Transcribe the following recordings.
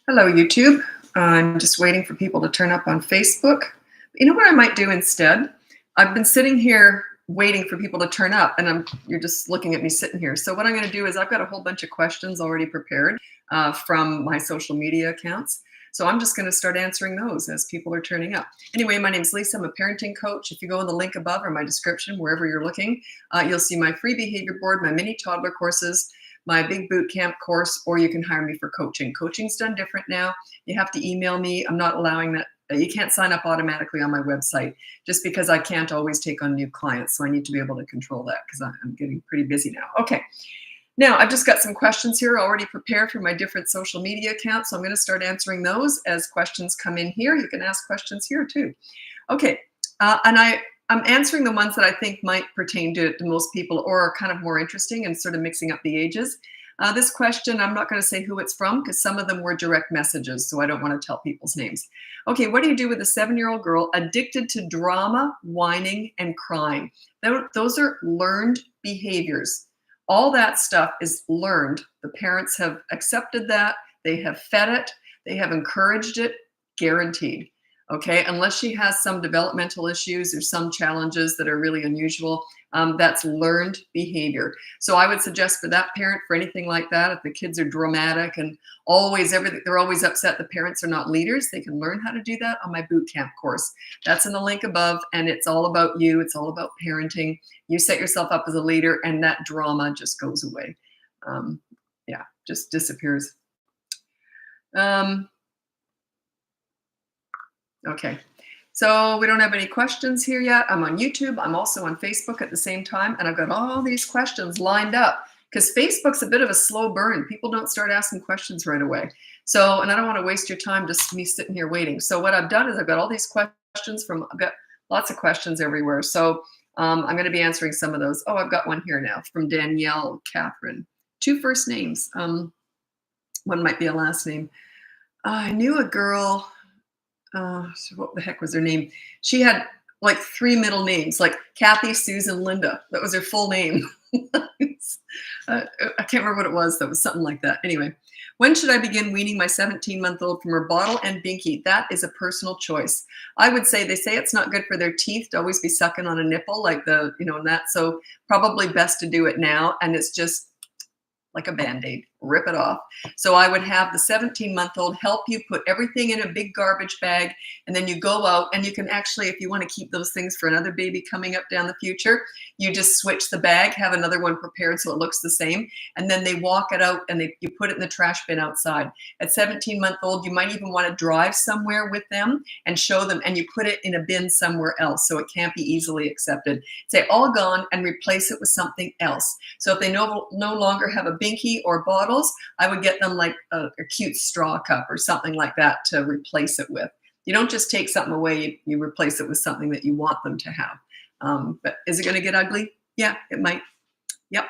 Hello, YouTube. I'm just waiting for people to turn up on Facebook. You know what I might do instead? I've been sitting here waiting for people to turn up, and you're just looking at me sitting here. So what I'm going to do is I've got a whole bunch of questions already prepared from my social media accounts. So I'm just going to start answering those as people are turning up. Anyway, my name is Lisa. I'm a parenting coach. If you go in the link above or my description, wherever you're looking, you'll see my free behavior board, my mini toddler courses, my big boot camp course, or you can hire me for coaching. Coaching's done different now. You have to email me. I'm not allowing that. You can't sign up automatically on my website just because I can't always take on new clients. So I need to be able to control that because I'm getting pretty busy now. Okay. Now, I've just got some questions here already prepared for my different social media accounts. So I'm going to start answering those as questions come in here. You can ask questions here too. Okay. I'm answering the ones that I think might pertain to most people or are kind of more interesting and sort of mixing up the ages. This question, I'm not going to say who it's from because some of them were direct messages, so I don't want to tell people's names. Okay, what do you do with a 7-year-old girl addicted to drama, whining, and crying? Those are learned behaviors. All that stuff is learned. The parents have accepted that. They have fed it. They have encouraged it, guaranteed. Okay, unless she has some developmental issues or some challenges that are really unusual, that's learned behavior. So I would suggest for that parent, for anything like that, if the kids are dramatic and they're always upset, the parents are not leaders, they can learn how to do that on my boot camp course. That's in the link above, and it's all about you. It's all about parenting. You set yourself up as a leader, and that drama just goes away. Just disappears. Okay, so we don't have any questions here yet. I'm on YouTube. I'm also on Facebook at the same time, and I've got all these questions lined up because Facebook's a bit of a slow burn. People don't start asking questions right away. So, and I don't want to waste your time just me sitting here waiting. So what I've done is I've got all these questions I've got lots of questions everywhere. So I'm going to be answering some of those. Oh, I've got one here now from Danielle Catherine. 2 first names. One might be a last name. I knew a girl. So what the heck was her name? She had like 3 middle names, like Kathy, Susan, Linda. That was her full name. I can't remember what it was. That was something like that. Anyway, when should I begin weaning my 17-month-old from her bottle and binky? That is a personal choice. I would say they say it's not good for their teeth to always be sucking on a nipple like and that. So probably best to do it now. And it's just like a Band-Aid, rip it off. So I would have the 17-month-old help you put everything in a big garbage bag, and then you go out and you can actually, if you want to keep those things for another baby coming up down the future, you just switch the bag, have another one prepared so it looks the same, and then they walk it out and you put it in the trash bin outside. At 17-month-old, you might even want to drive somewhere with them and show them, and you put it in a bin somewhere else so it can't be easily accepted. Say all gone and replace it with something else. So if they no longer have a binky or bottles, I would get them like a cute straw cup or something like that to replace it with. You don't just take something away, you replace it with something that you want them to have. But is it going to get ugly? Yeah, it might. Yep.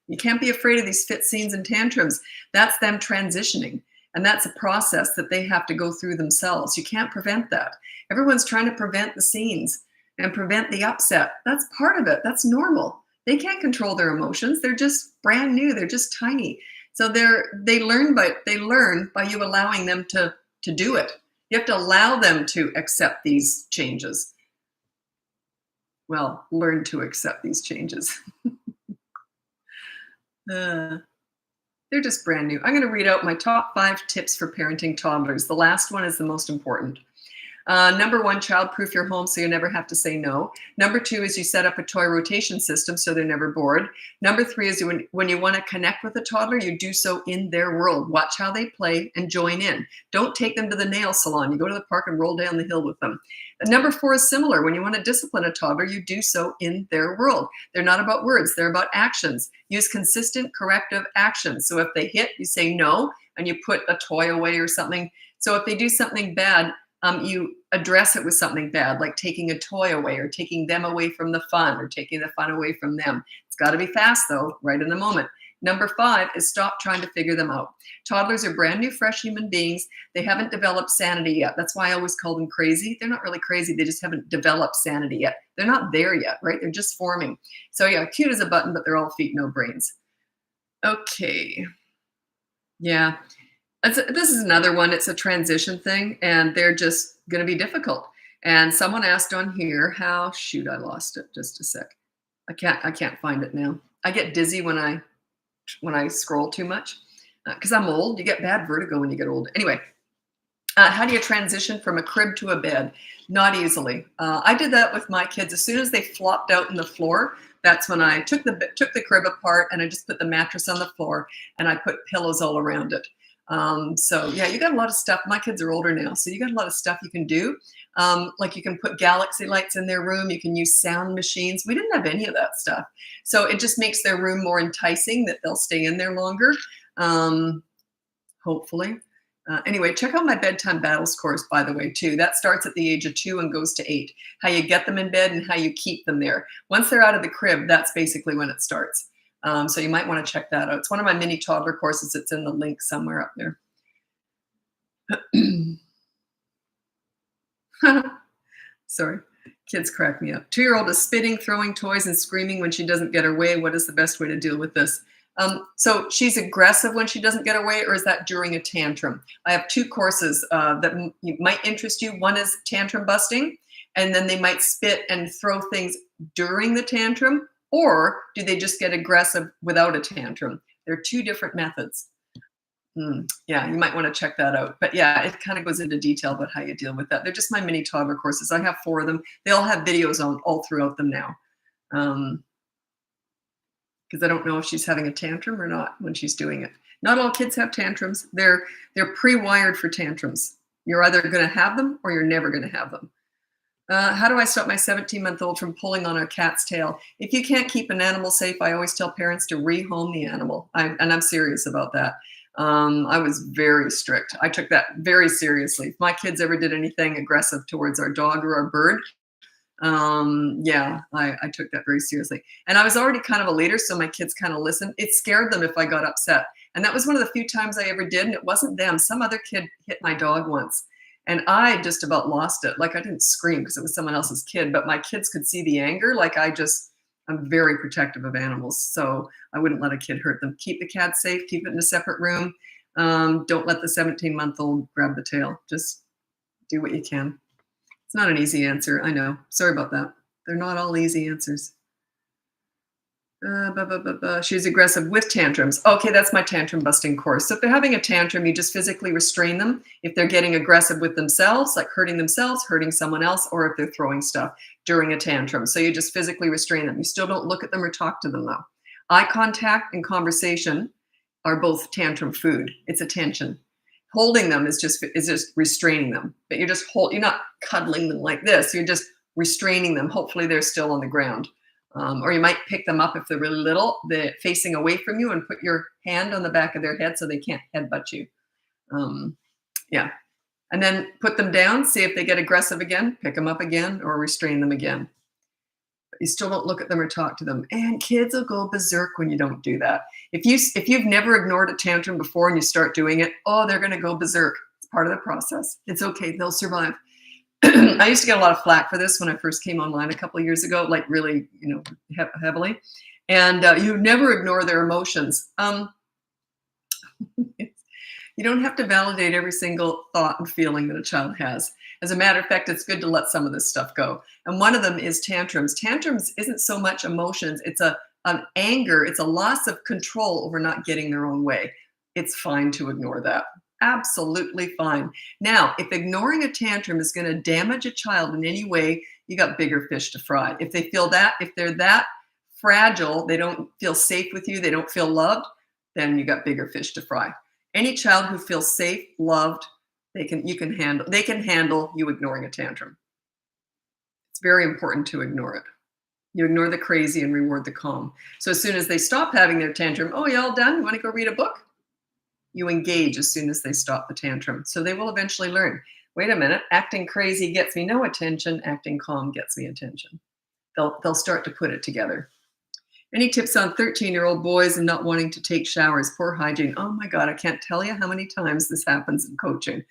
You can't be afraid of these fit scenes and tantrums. That's them transitioning. And that's a process that they have to go through themselves. You can't prevent that. Everyone's trying to prevent the scenes and prevent the upset. That's part of it. That's normal. They can't control their emotions. They're just brand new. They're just tiny. So they learn by you allowing them to do it. You have to allow them to accept these changes. Well, learn to accept these changes. They're just brand new. I'm going to read out my top 5 tips for parenting toddlers. The last one is the most important. Number 1, child-proof your home so you never have to say no. Number 2 is you set up a toy rotation system so they're never bored. Number 3 is when you want to connect with a toddler, you do so in their world. Watch how they play and join in. Don't take them to the nail salon. You go to the park and roll down the hill with them. And number 4 is similar. When you want to discipline a toddler, you do so in their world. They're not about words. They're about actions. Use consistent corrective actions. So if they hit, you say no, and you put a toy away or something. So if they do something bad, you address it with something bad, like taking a toy away or taking them away from the fun or taking the fun away from them. It's got to be fast, though, right in the moment. Number 5 is stop trying to figure them out. Toddlers are brand new, fresh human beings. They haven't developed sanity yet. That's why I always call them crazy. They're not really crazy. They just haven't developed sanity yet. They're not there yet, right? They're just forming. So yeah, cute as a button, but they're all feet, no brains. Okay. Yeah. This is another one. It's a transition thing, and they're just going to be difficult. And someone asked on here how, shoot, I lost it. Just a sec. I can't find it now. I get dizzy when I scroll too much because I'm old. You get bad vertigo when you get old. Anyway, how do you transition from a crib to a bed? Not easily. I did that with my kids. As soon as they flopped out in the floor, that's when I took the crib apart and I just put the mattress on the floor and I put pillows all around it. So yeah, you got a lot of stuff. My kids are older now, so you got a lot of stuff you can do. Like you can put galaxy lights in their room. You can use sound machines. We didn't have any of that stuff. So it just makes their room more enticing that they'll stay in there longer. Hopefully. Anyway, check out my bedtime battles course, by the way, too. That starts at the age of 2 and goes to 8. How you get them in bed and how you keep them there. Once they're out of the crib, that's basically when it starts. So you might want to check that out. It's one of my mini toddler courses. It's in the link somewhere up there. Sorry, kids crack me up. 2-year-old is spitting, throwing toys, and screaming when she doesn't get her way. What is the best way to deal with this? So she's aggressive when she doesn't get her way, or is that during a tantrum? I have 2 courses that might interest you. One is tantrum busting, and then they might spit and throw things during the tantrum, or do they just get aggressive without a tantrum? They're 2 different methods. Yeah, you might want to check that out. But yeah, it kind of goes into detail about how you deal with that. They're just my mini toddler courses. I have 4 of them. They all have videos on all throughout them now. Because I don't know if she's having a tantrum or not when she's doing it. Not all kids have tantrums. They're pre-wired for tantrums. You're either going to have them or you're never going to have them. How do I stop my 17-month-old from pulling on our cat's tail? If you can't keep an animal safe, I always tell parents to rehome the animal. And I'm serious about that. I was very strict. I took that very seriously. If my kids ever did anything aggressive towards our dog or our bird, yeah, I took that very seriously. And I was already kind of a leader, so my kids kind of listened. It scared them if I got upset. And that was one of the few times I ever did. And it wasn't them. Some other kid hit my dog once. And I just about lost it. Like I didn't scream because it was someone else's kid, but my kids could see the anger. I'm very protective of animals. So I wouldn't let a kid hurt them. Keep the cat safe, keep it in a separate room. Don't let the 17-month-old grab the tail. Just do what you can. It's not an easy answer. I know. Sorry about that. They're not all easy answers. She's aggressive with tantrums. Okay, that's my tantrum busting course. So if they're having a tantrum, you just physically restrain them. If they're getting aggressive with themselves, like hurting themselves, hurting someone else, or if they're throwing stuff during a tantrum. So you just physically restrain them. You still don't look at them or talk to them though. Eye contact and conversation are both tantrum food. It's attention. Holding them is just restraining them. But you're not cuddling them like this. You're just restraining them. Hopefully they're still on the ground. Or you might pick them up if they're really little, they're facing away from you, and put your hand on the back of their head so they can't headbutt you. Yeah. And then put them down, see if they get aggressive again, pick them up again, or restrain them again. But you still don't look at them or talk to them. And kids will go berserk when you don't do that. If you've never ignored a tantrum before and you start doing it, they're going to go berserk. It's part of the process. It's okay. They'll survive. I used to get a lot of flack for this when I first came online a couple of years ago, like really, heavily. And you never ignore their emotions. You don't have to validate every single thought and feeling that a child has. As a matter of fact, it's good to let some of this stuff go. And one of them is tantrums. Tantrums isn't so much emotions. It's an anger. It's a loss of control over not getting their own way. It's fine to ignore that. Absolutely fine. Now, if ignoring a tantrum is going to damage a child in any way, you got bigger fish to fry. If they're that fragile, they don't feel safe with you, they don't feel loved, then you got bigger fish to fry. Any child who feels safe, loved, they can handle you ignoring a tantrum. It's very important to ignore it. You ignore the crazy and reward the calm. So as soon as they stop having their tantrum, you all done? You want to go read a book? You engage as soon as they stop the tantrum. So they will eventually learn, wait a minute, acting crazy gets me no attention, acting calm gets me attention. They'll start to put it together. Any tips on 13-year-old boys and not wanting to take showers? Poor hygiene. Oh my God, I can't tell you how many times this happens in coaching.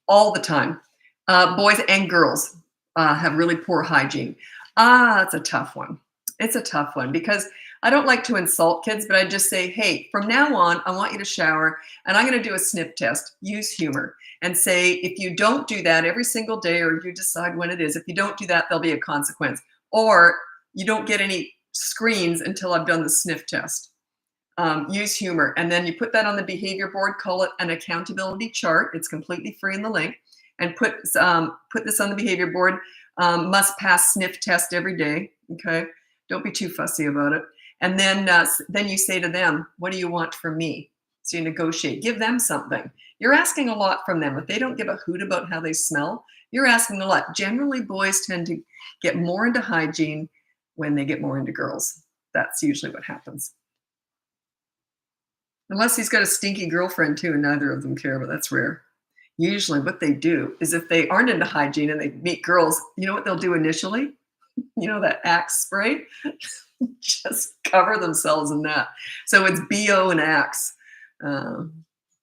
All the time. Boys and girls have really poor hygiene. It's a tough one. It's a tough one because I don't like to insult kids, but I just say, hey, from now on, I want you to shower and I'm going to do a sniff test. Use humor and say, if you don't do that every single day, or you decide when it is, if you don't do that, there'll be a consequence. Or you don't get any screens until I've done the sniff test. Use humor. And then you put that on the behavior board, call it an accountability chart. It's completely free in the link. And put this on the behavior board. Must pass sniff test every day. Okay. Don't be too fussy about it. And then you say to them, what do you want from me? So you negotiate. Give them something. You're asking a lot from them. If they don't give a hoot about how they smell, you're asking a lot. Generally, boys tend to get more into hygiene when they get more into girls. That's usually what happens. Unless he's got a stinky girlfriend too, and neither of them care, but that's rare. Usually what they do is if they aren't into hygiene and they meet girls, you know what they'll do initially? You know, that Axe spray? Just cover themselves in that. So it's BO and Axe.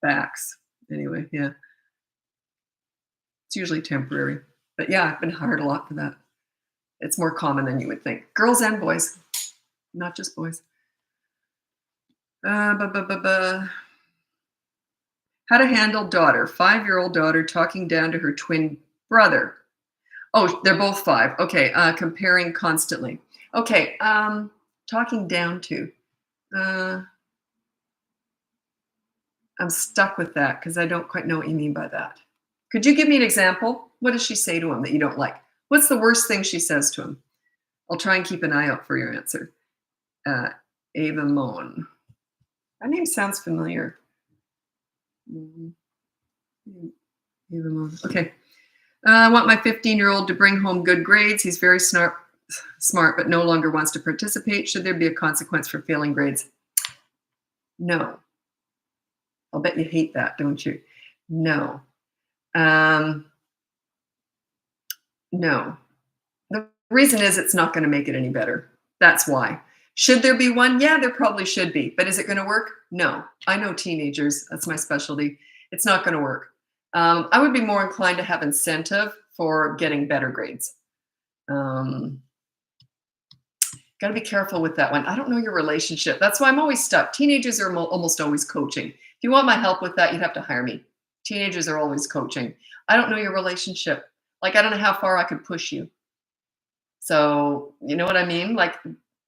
Backs. Anyway, yeah. It's usually temporary. But yeah, I've been hired a lot for that. It's more common than you would think. Girls and boys, not just boys. How to handle daughter, 5-year-old daughter talking down to her twin brother. Oh, they're both 5. Okay, comparing constantly. Okay, talking down to. I'm stuck with that because I don't quite know what you mean by that. Could you give me an example? What does she say to him that you don't like? What's the worst thing she says to him? I'll try and keep an eye out for your answer. Ava Moen. That name sounds familiar. Ava Moen. Okay. I want my 15-year-old to bring home good grades. He's very smart, but no longer wants to participate. Should there be a consequence for failing grades? No. I'll bet you hate that, don't you? No. No. The reason is it's not going to make it any better. That's why. Should there be one? Yeah, there probably should be. But is it going to work? No. I know teenagers. That's my specialty. It's not going to work. I would be more inclined to have incentive for getting better grades. Got to be careful with that one. I don't know your relationship. That's why I'm always stuck. Teenagers are almost always coaching. If you want my help with that, you'd have to hire me. Teenagers are always coaching. I don't know your relationship. Like, I don't know how far I could push you. So, you know what I mean? Like,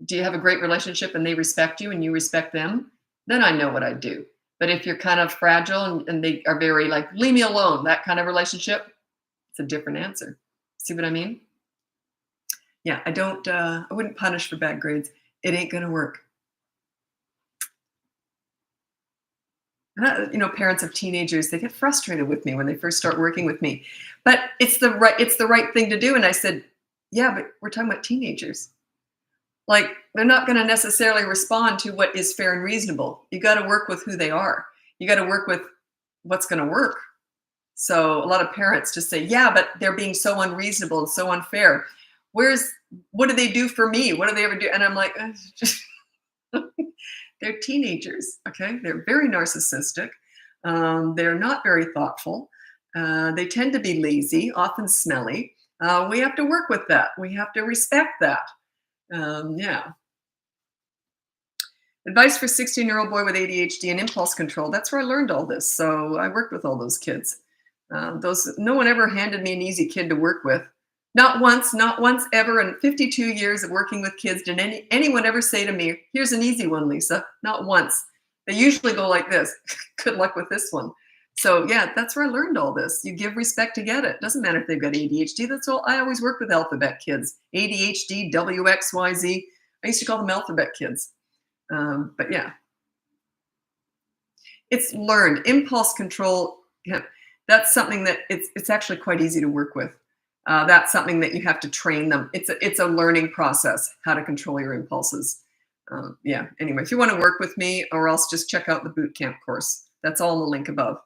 do you have a great relationship and they respect you and you respect them? Then I know what I'd do. But if you're kind of fragile and they are very like, leave me alone, that kind of relationship, it's a different answer. See what I mean? Yeah, I wouldn't punish for bad grades. It ain't going to work. Parents of teenagers, they get frustrated with me when they first start working with me, but it's the right thing to do. And I said, yeah, but we're talking about teenagers. Like, they're not going to necessarily respond to what is fair and reasonable. You got to work with who they are. You got to work with what's going to work. So a lot of parents just say, yeah, but they're being so unreasonable and so unfair. What do they do for me? What do they ever do? And I'm like, they're teenagers, okay? They're very narcissistic. They're not very thoughtful. They tend to be lazy, often smelly. We have to work with that. We have to respect that. Yeah. Advice for 16-year-old boy with ADHD and impulse control. That's where I learned all this. So I worked with all those kids. No one ever handed me an easy kid to work with. Not once ever in 52 years of working with kids did anyone ever say to me, here's an easy one, Lisa. Not once. They usually go like this. Good luck with this one. So yeah, that's where I learned all this. You give respect to get it. Doesn't matter if they've got ADHD. That's all. I always work with alphabet kids. ADHD, WXYZ. I used to call them alphabet kids. But yeah. It's learned. Impulse control, yeah, that's something that it's actually quite easy to work with. That's something that you have to train them. It's a learning process, how to control your impulses. Yeah, anyway, if you want to work with me, or else just check out the boot camp course. That's all in the link above.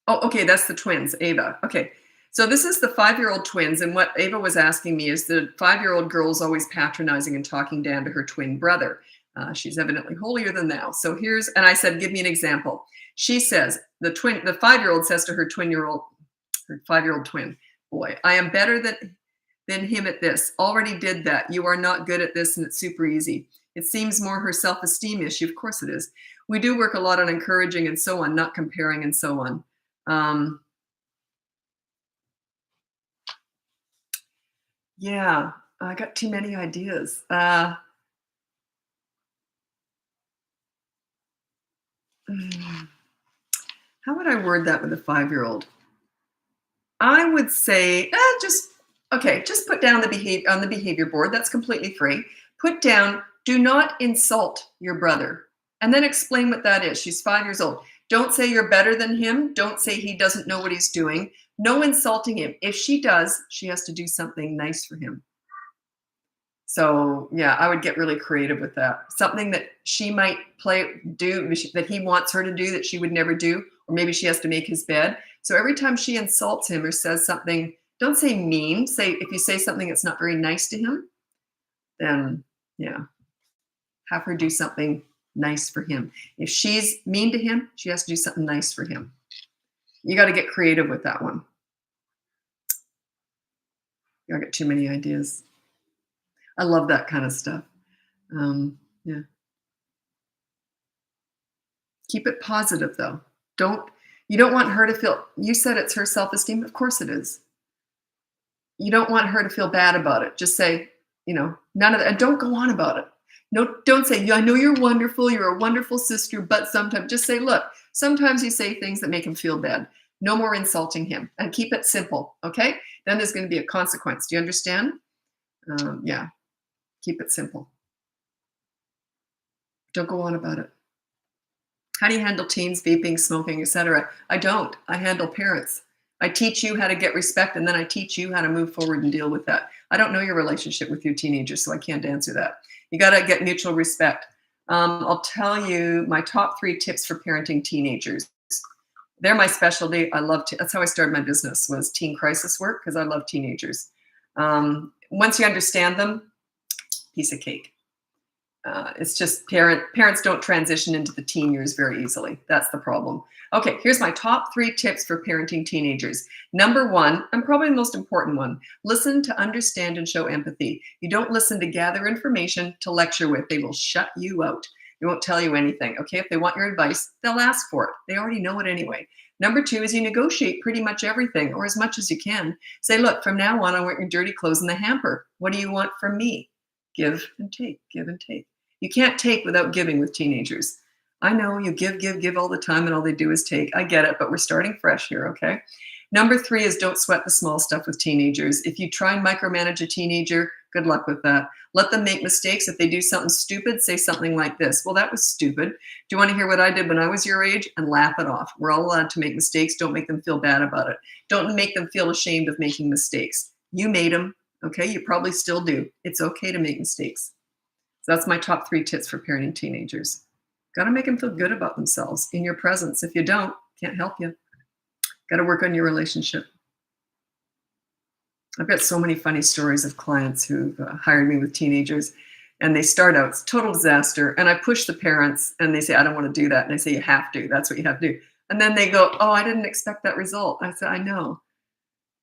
Oh, okay, that's the twins, Ava. Okay, so this is the 5-year-old twins, and what Ava was asking me is the 5-year-old girl's always patronizing and talking down to her twin brother. She's evidently holier than thou. So and I said, give me an example. She says, the 5-year-old says to her 5-year-old twin, boy, I am better than him at this. Already did that. You are not good at this, and it's super easy. It seems more her self-esteem issue. Of course it is. We do work a lot on encouraging and so on, not comparing and so on. Yeah, I got too many ideas. How would I word that with a 5-year-old? I would say, just put down the behavior on the behavior board. That's completely free. Put down, do not insult your brother. And then explain what that is. She's 5 years old. Don't say you're better than him. Don't say he doesn't know what he's doing. No insulting him. If she does, she has to do something nice for him. So yeah, I would get really creative with that. Something that she might do that he wants her to do that she would never do, or maybe she has to make his bed. So every time she insults him or says something, don't say mean. If you say something that's not very nice to him, then yeah, have her do something nice for him. If she's mean to him, she has to do something nice for him. You got to get creative with that one. I got too many ideas. I love that kind of stuff. Yeah. Keep it positive though. You don't want her to feel, you said it's her self-esteem. Of course it is. You don't want her to feel bad about it. Just say, none of that. And don't go on about it. No, don't say, I know you're wonderful. You're a wonderful sister, but sometimes just say, look, sometimes you say things that make him feel bad. No more insulting him, and keep it simple. Okay. Then there's going to be a consequence. Do you understand? Yeah. Keep it simple. Don't go on about it. How do you handle teens, vaping, smoking, etc.? I don't. I handle parents. I teach you how to get respect, and then I teach you how to move forward and deal with that. I don't know your relationship with your teenagers, so I can't answer that. You got to get mutual respect. I'll tell you my top 3 tips for parenting teenagers. They're my specialty. That's how I started my business, was teen crisis work, because I love teenagers. Once you understand them, piece of cake. It's just parents don't transition into the teen years very easily. That's the problem. Okay, here's my top 3 tips for parenting teenagers. Number 1, and probably the most important one, listen to understand and show empathy. You don't listen to gather information, to lecture with. They will shut you out. They won't tell you anything. Okay, if they want your advice, they'll ask for it. They already know it anyway. Number 2 is you negotiate pretty much everything, or as much as you can. Say, look, from now on, I want your dirty clothes in the hamper. What do you want from me? Give and take, give and take. You can't take without giving with teenagers. I know you give all the time, and all they do is take. I get it, but we're starting fresh here, okay? Number 3 is don't sweat the small stuff with teenagers. If you try and micromanage a teenager, good luck with that. Let them make mistakes. If they do something stupid, say something like this. Well, that was stupid. Do you want to hear what I did when I was your age? And laugh it off. We're all allowed to make mistakes. Don't make them feel bad about it. Don't make them feel ashamed of making mistakes. You made them, okay? You probably still do. It's okay to make mistakes. So that's my top 3 tips for parenting teenagers. Got to make them feel good about themselves in your presence. If you don't, can't help you. Got to work on your relationship. I've got so many funny stories of clients who've hired me with teenagers, and they start out, it's a total disaster, and I push the parents, and they say, I don't want to do that. And I say, you have to. That's what you have to do. And then they go, oh, I didn't expect that result. I said, I know.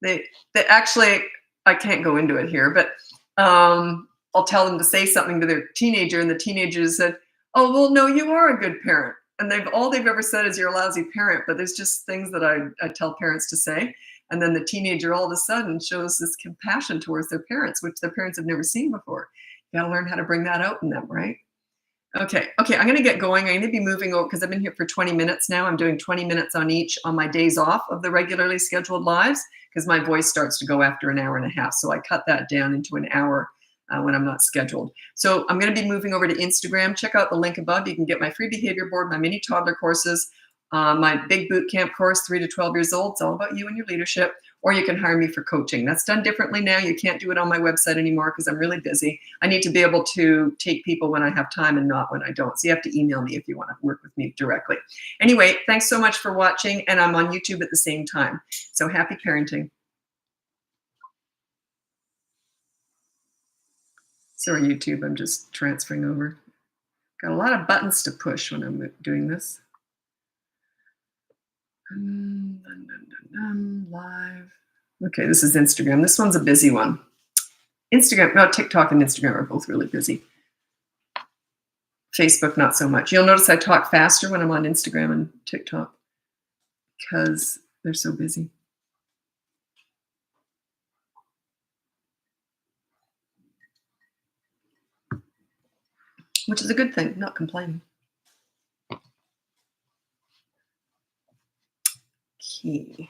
They actually, I can't go into it here, but I'll tell them to say something to their teenager, and the teenager said, oh, well, no, you are a good parent. And all they've ever said is you're a lousy parent, but there's just things that I tell parents to say. And then the teenager all of a sudden shows this compassion towards their parents, which their parents have never seen before. You got to learn how to bring that out in them, right? Okay, I'm going to get going. I'm going to be moving over because I've been here for 20 minutes now. I'm doing 20 minutes on each on my days off of the regularly scheduled lives because my voice starts to go after an hour and a half. So I cut that down into an hour when I'm not scheduled. So I'm going to be moving over to Instagram. Check out the link above. You can get my free behavior board, my mini toddler courses, my big boot camp course, 3 to 12 years old. It's all about you and your leadership. Or you can hire me for coaching. That's done differently now. You can't do it on my website anymore because I'm really busy. I need to be able to take people when I have time and not when I don't. So you have to email me if you want to work with me directly. Anyway, thanks so much for watching. And I'm on YouTube at the same time. So happy parenting. Sorry, YouTube, I'm just transferring over. Got a lot of buttons to push when I'm doing this. Live. Okay, this is Instagram. This one's a busy one. Instagram, no, TikTok and Instagram are both really busy. Facebook, not so much. You'll notice I talk faster when I'm on Instagram and TikTok because they're so busy. Which is a good thing, not complaining. Okay.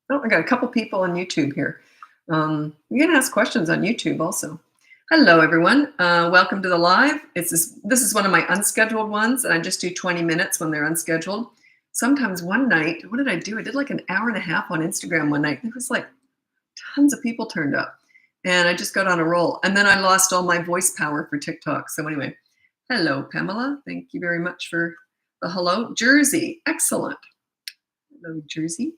Oh, I got a couple people on YouTube here. You can ask questions on YouTube also. Hello, everyone. Welcome to the live. This is one of my unscheduled ones, and I just do 20 minutes when they're unscheduled. Sometimes one night, what did I do? I did like an hour and a half on Instagram one night. It was like tons of people turned up, and I just got on a roll. And then I lost all my voice power for TikTok. So anyway, hello, Pamela. Thank you very much for the hello. Jersey, excellent. Hello, Jersey.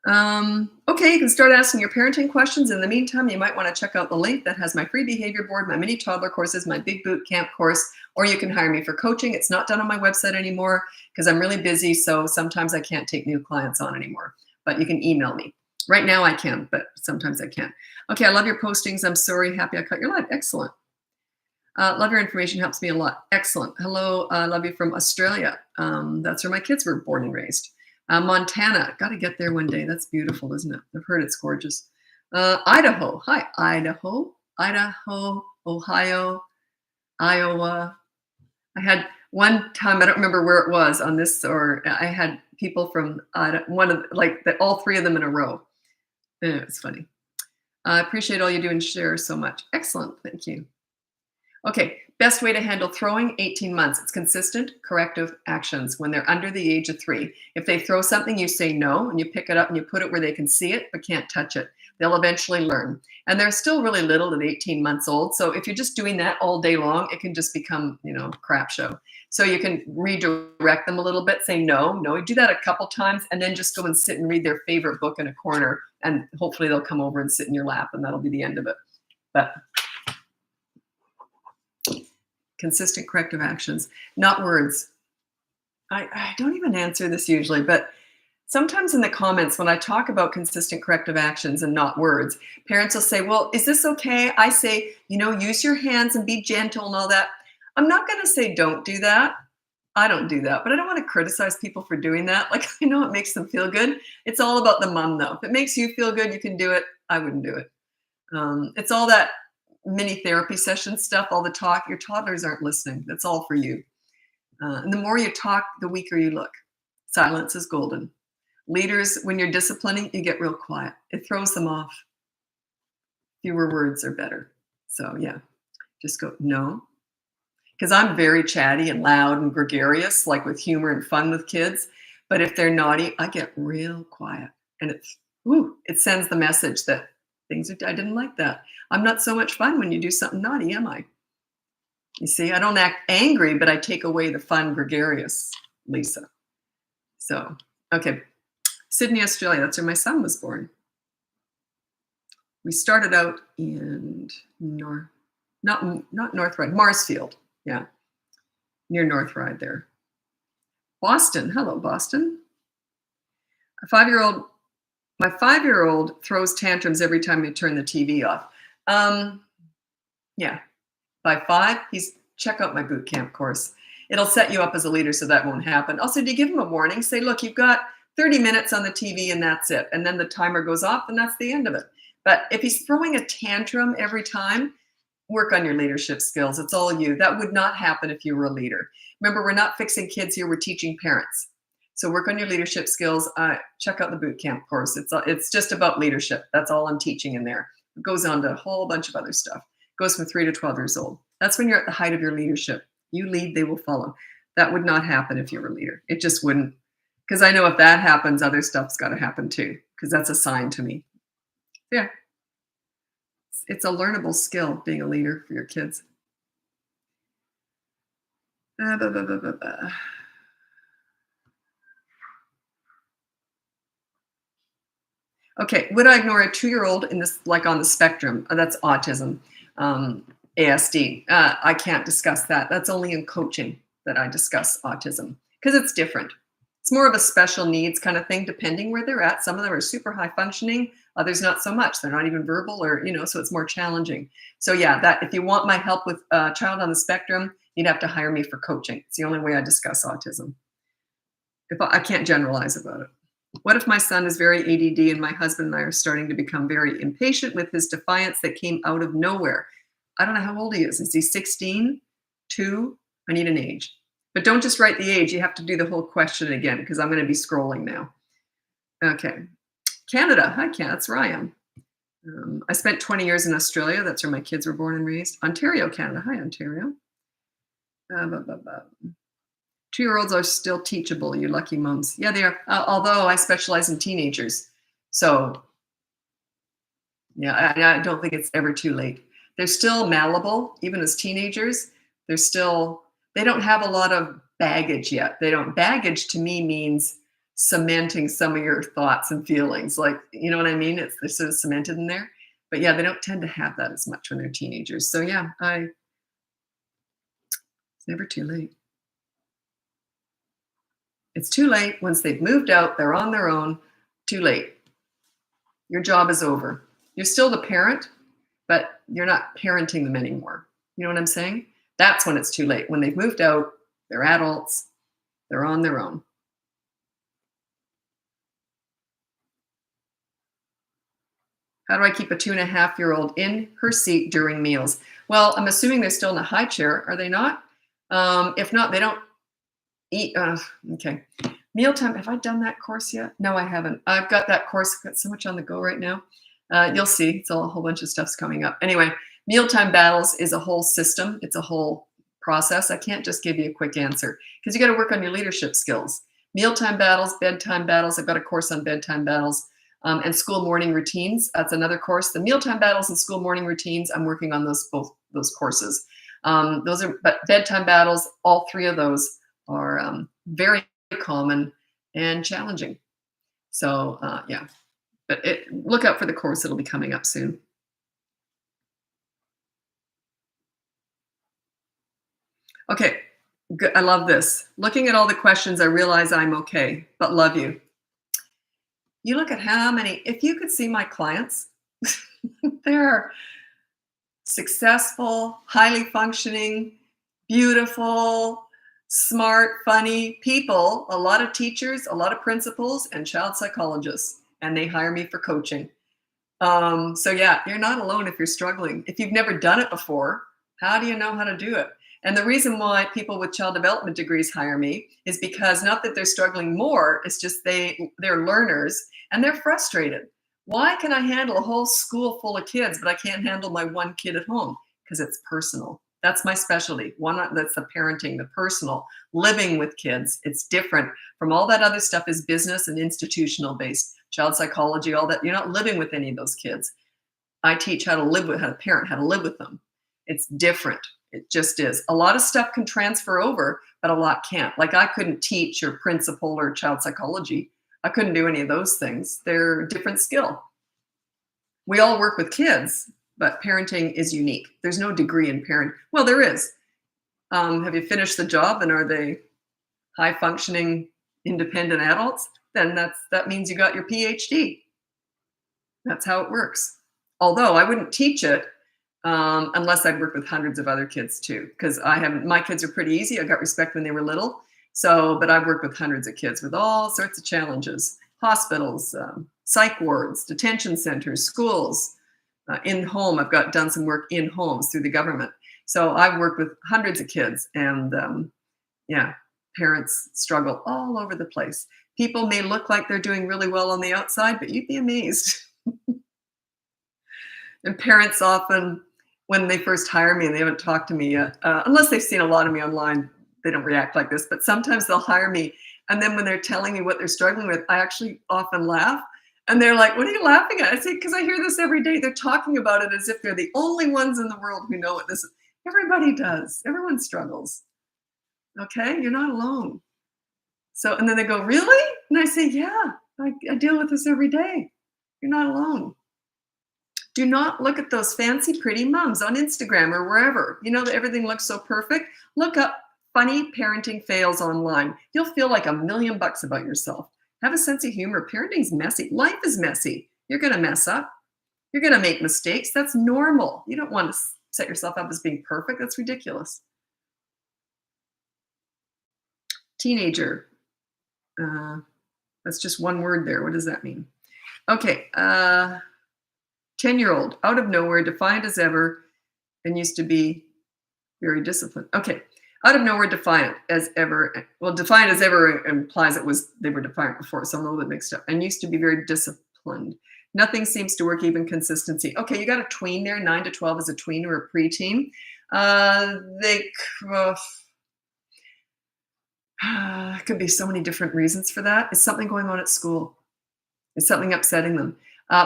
Okay, you can start asking your parenting questions. In the meantime, you might want to check out the link that has my free behavior board, my mini toddler courses, my big boot camp course, or you can hire me for coaching. It's not done on my website anymore because I'm really busy, so sometimes I can't take new clients on anymore, but you can email me. Right now I can, but sometimes I can't. Okay, I love your postings. I'm sorry, happy I cut your live. Excellent. Love your information, helps me a lot. Excellent. Hello, love you from Australia. That's where my kids were born and raised. Montana, got to get there one day. That's beautiful, isn't it? I've heard it's gorgeous. Idaho, hi, Idaho, Ohio, Iowa. I had one time, I don't remember where it was on this, or I had people from all three of them in a row. It's funny. I appreciate all you do and share so much. Excellent, thank you. Okay, best way to handle throwing, 18 months. It's consistent, corrective actions when they're under the age of 3. If they throw something, you say no, and you pick it up and you put it where they can see it but can't touch it. They'll eventually learn. And they're still really little at 18 months old. So if you're just doing that all day long, it can just become, crap show. So you can redirect them a little bit, say no. You do that a couple times, and then just go and sit and read their favorite book in a corner, and hopefully they'll come over and sit in your lap, and that'll be the end of it. But consistent corrective actions, not words. I don't even answer this usually, but sometimes in the comments when I talk about consistent corrective actions and not words, parents will say, well, is this okay? I say, use your hands and be gentle and all that. I'm not going to say don't do that. I don't do that, but I don't want to criticize people for doing that. Like, I know it makes them feel good. It's all about the mom, though. If it makes you feel good, you can do it. I wouldn't do it. It's all that mini therapy session stuff, all the talk. Your toddlers aren't listening. That's all for you. And the more you talk, the weaker you look. Silence is golden. Leaders, when you're disciplining, you get real quiet. It throws them off. Fewer words are better. So yeah, just go, no. Because I'm very chatty and loud and gregarious, like with humor and fun with kids. But if they're naughty, I get real quiet. And it sends the message that I didn't like that. I'm not so much fun when you do something naughty, am I? You see, I don't act angry, but I take away the fun, gregarious Lisa. So, okay. Sydney, Australia, that's where my son was born. We started out in not North Ryde, Marsfield, yeah, near North Ryde there. Boston, hello, Boston. My 5-year-old throws tantrums every time you turn the TV off. Yeah, by 5, check out my boot camp course. It'll set you up as a leader so that won't happen. Also, do you give him a warning? Say, look, you've got 30 minutes on the TV and that's it. And then the timer goes off and that's the end of it. But if he's throwing a tantrum every time, work on your leadership skills. It's all you. That would not happen if you were a leader. Remember, we're not fixing kids here. We're teaching parents. So work on your leadership skills. Check out the boot camp course. It's just about leadership. That's all I'm teaching in there. It goes on to a whole bunch of other stuff. It goes from 3 to 12 years old. That's when you're at the height of your leadership. You lead, they will follow. That would not happen if you were a leader. It just wouldn't. Because I know if that happens, other stuff's got to happen too. Because that's a sign to me. Yeah. It's a learnable skill, being a leader for your kids. Okay, would I ignore a 2-year-old in this, like on the spectrum? That's autism, ASD. I can't discuss that. That's only in coaching that I discuss autism because it's different. It's more of a special needs kind of thing, depending where they're at. Some of them are super high functioning, others not so much. They're not even verbal, or so it's more challenging. So yeah, that if you want my help with a child on the spectrum, you'd have to hire me for coaching. It's the only way I discuss autism. If I can't generalize about it. What if my son is very ADD and my husband and I are starting to become very impatient with his defiance that came out of nowhere? I don't know how old he is. Is he 16? 2? I need an age. But don't just write the age. You have to do the whole question again because I'm going to be scrolling now. Okay. Canada. Hi, Kat. That's where I am. I spent 20 years in Australia. That's where my kids were born and raised. Ontario, Canada. Hi, Ontario. 2-year-olds are still teachable, you lucky mums. Yeah, they are. Although I specialize in teenagers. So, yeah, I don't think it's ever too late. They're still malleable, even as teenagers. They don't have a lot of baggage yet. Baggage to me means cementing some of your thoughts and feelings. Like, you know what I mean? They're sort of cemented in there. But yeah, they don't tend to have that as much when they're teenagers. So yeah, it's never too late. It's too late. Once they've moved out, they're on their own. Too late. Your job is over. You're still the parent, but you're not parenting them anymore. You know what I'm saying? That's when it's too late. When they've moved out, they're adults, they're on their own. How do I keep a 2.5-year-old in her seat during meals? Well, I'm assuming they're still in a high chair. Are they not? If not, they don't eat. Okay. Mealtime. Have I done that course yet? No, I haven't. I've got that course. I've got so much on the go right now. You'll see. It's a whole bunch of stuff's coming up. Anyway, mealtime battles is a whole system. It's a whole process. I can't just give you a quick answer because you got to work on your leadership skills. Mealtime battles, bedtime battles. I've got a course on bedtime battles and school morning routines. That's another course. The mealtime battles and school morning routines. I'm working on both those courses. But bedtime battles. All three of those are very common and challenging. So yeah, but look out for the course. It'll be coming up soon. Okay, good. I love this. Looking at all the questions, I realize I'm okay, but love you. You look at how many, if you could see my clients, they're successful, highly functioning, beautiful, smart, funny people, a lot of teachers, a lot of principals, and child psychologists, and they hire me for coaching. So yeah, you're not alone if you're struggling. If you've never done it before, how do you know how to do it? And the reason why people with child development degrees hire me is because not that they're struggling more, it's just they're learners and they're frustrated. Why can I handle a whole school full of kids, but I can't handle my one kid at home? Because it's personal. That's my specialty. That's the parenting, the personal, living with kids. It's different from all that other stuff is business and institutional based, child psychology, all that. You're not living with any of those kids. I teach how to parent, how to live with them. It's different. It just is. A lot of stuff can transfer over, but a lot can't. Like I couldn't teach or principal or child psychology. I couldn't do any of those things. They're a different skill. We all work with kids, but parenting is unique. There's no degree in parent. Well, there is. Have you finished the job and are they high functioning, independent adults? Then that means you got your PhD. That's how it works. Although I wouldn't teach it unless I'd worked with hundreds of other kids too, because my kids are pretty easy. I got respect when they were little. But I've worked with hundreds of kids with all sorts of challenges, hospitals, psych wards, detention centers, schools, in home. I've done some work in homes through the government. So I've worked with hundreds of kids and yeah, parents struggle all over the place. People may look like they're doing really well on the outside, but you'd be amazed. And parents often, when they first hire me and they haven't talked to me yet, unless they've seen a lot of me online, they don't react like this, but sometimes they'll hire me. And then when they're telling me what they're struggling with, I actually often laugh. And they're like, what are you laughing at? I say, because I hear this every day. They're talking about it as if they're the only ones in the world who know what this is. Everybody does. Everyone struggles. Okay? You're not alone. So, and then they go, really? And I say, yeah, I deal with this every day. You're not alone. Do not look at those fancy, pretty moms on Instagram or wherever. You know that everything looks so perfect. Look up funny parenting fails online. You'll feel like $1,000,000 about yourself. Have a sense of humor. Parenting's messy. Life is messy. You're going to mess up. You're going to make mistakes. That's normal. You don't want to set yourself up as being perfect. That's ridiculous. Teenager. That's just one word there. What does that mean? Okay. 10-year-old, out of nowhere, defiant as ever, and used to be very disciplined. Okay. Out of nowhere, defiant as ever. Well, defiant as ever implies they were defiant before, so I'm a little bit mixed up. And used to be very disciplined. Nothing seems to work, even consistency. Okay, you got a tween there. 9 to 12 is a tween or a preteen. Could be so many different reasons for that. Is something going on at school? Is something upsetting them?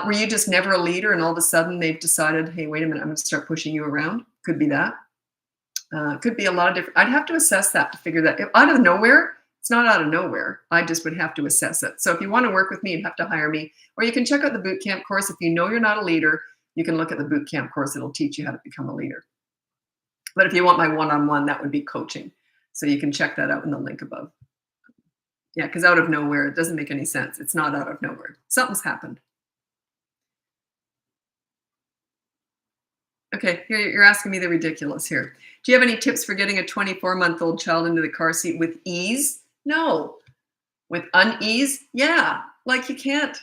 Were you just never a leader and all of a sudden they've decided, hey, wait a minute, I'm going to start pushing you around? Could be that. Could be a lot of different. I'd have to assess that to figure that. If out of nowhere, it's not out of nowhere. I just would have to assess it. So if you want to work with me, you'd have to hire me. Or you can check out the boot camp course. If you know you're not a leader, you can look at the boot camp course. It'll teach you how to become a leader. But if you want my one-on-one, that would be coaching. So you can check that out in the link above. Yeah, because out of nowhere, it doesn't make any sense. It's not out of nowhere. Something's happened. Okay, here you're asking me the ridiculous here. Do you have any tips for getting a 24-month-old child into the car seat with ease? No. With unease? Yeah. Like you can't.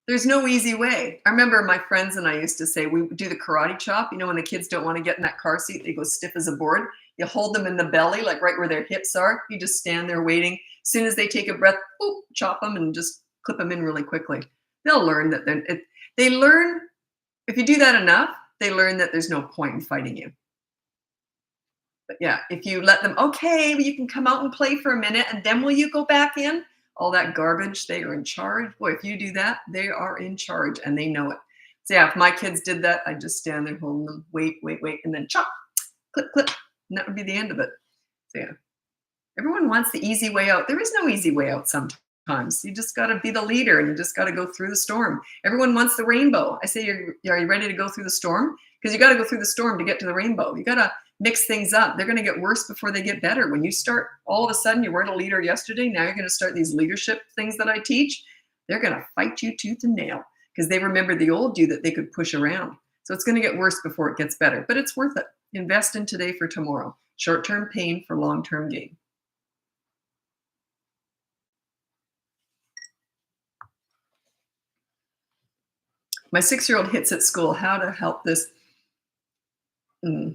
There's no easy way. I remember my friends and I used to say we do the karate chop. You know, when the kids don't want to get in that car seat, they go stiff as a board. You hold them in the belly, like right where their hips are. You just stand there waiting. As soon as they take a breath, boop, chop them and just clip them in really quickly. They'll learn that they learn, if you do that enough, they learn that there's no point in fighting you. But yeah, if you let them, okay, well, you can come out and play for a minute and then will you go back in? All that garbage, they are in charge. Boy, if you do that, they are in charge and they know it. So yeah, if my kids did that, I'd just stand there holding them, wait, and then chop, clip, clip. And that would be the end of it. So yeah, everyone wants the easy way out. There is no easy way out sometimes. You just got to be the leader and you just got to go through the storm. Everyone wants the rainbow. I say, are you ready to go through the storm? Because you got to go through the storm to get to the rainbow. You got to mix things up. They're going to get worse before they get better. When you start, all of a sudden, you weren't a leader yesterday. Now you're going to start these leadership things that I teach. They're going to fight you tooth and nail because they remember the old you that they could push around. So it's going to get worse before it gets better, but it's worth it. Invest in today for tomorrow. Short-term pain for long-term gain. My 6-year-old hits at school. How to help this? Well,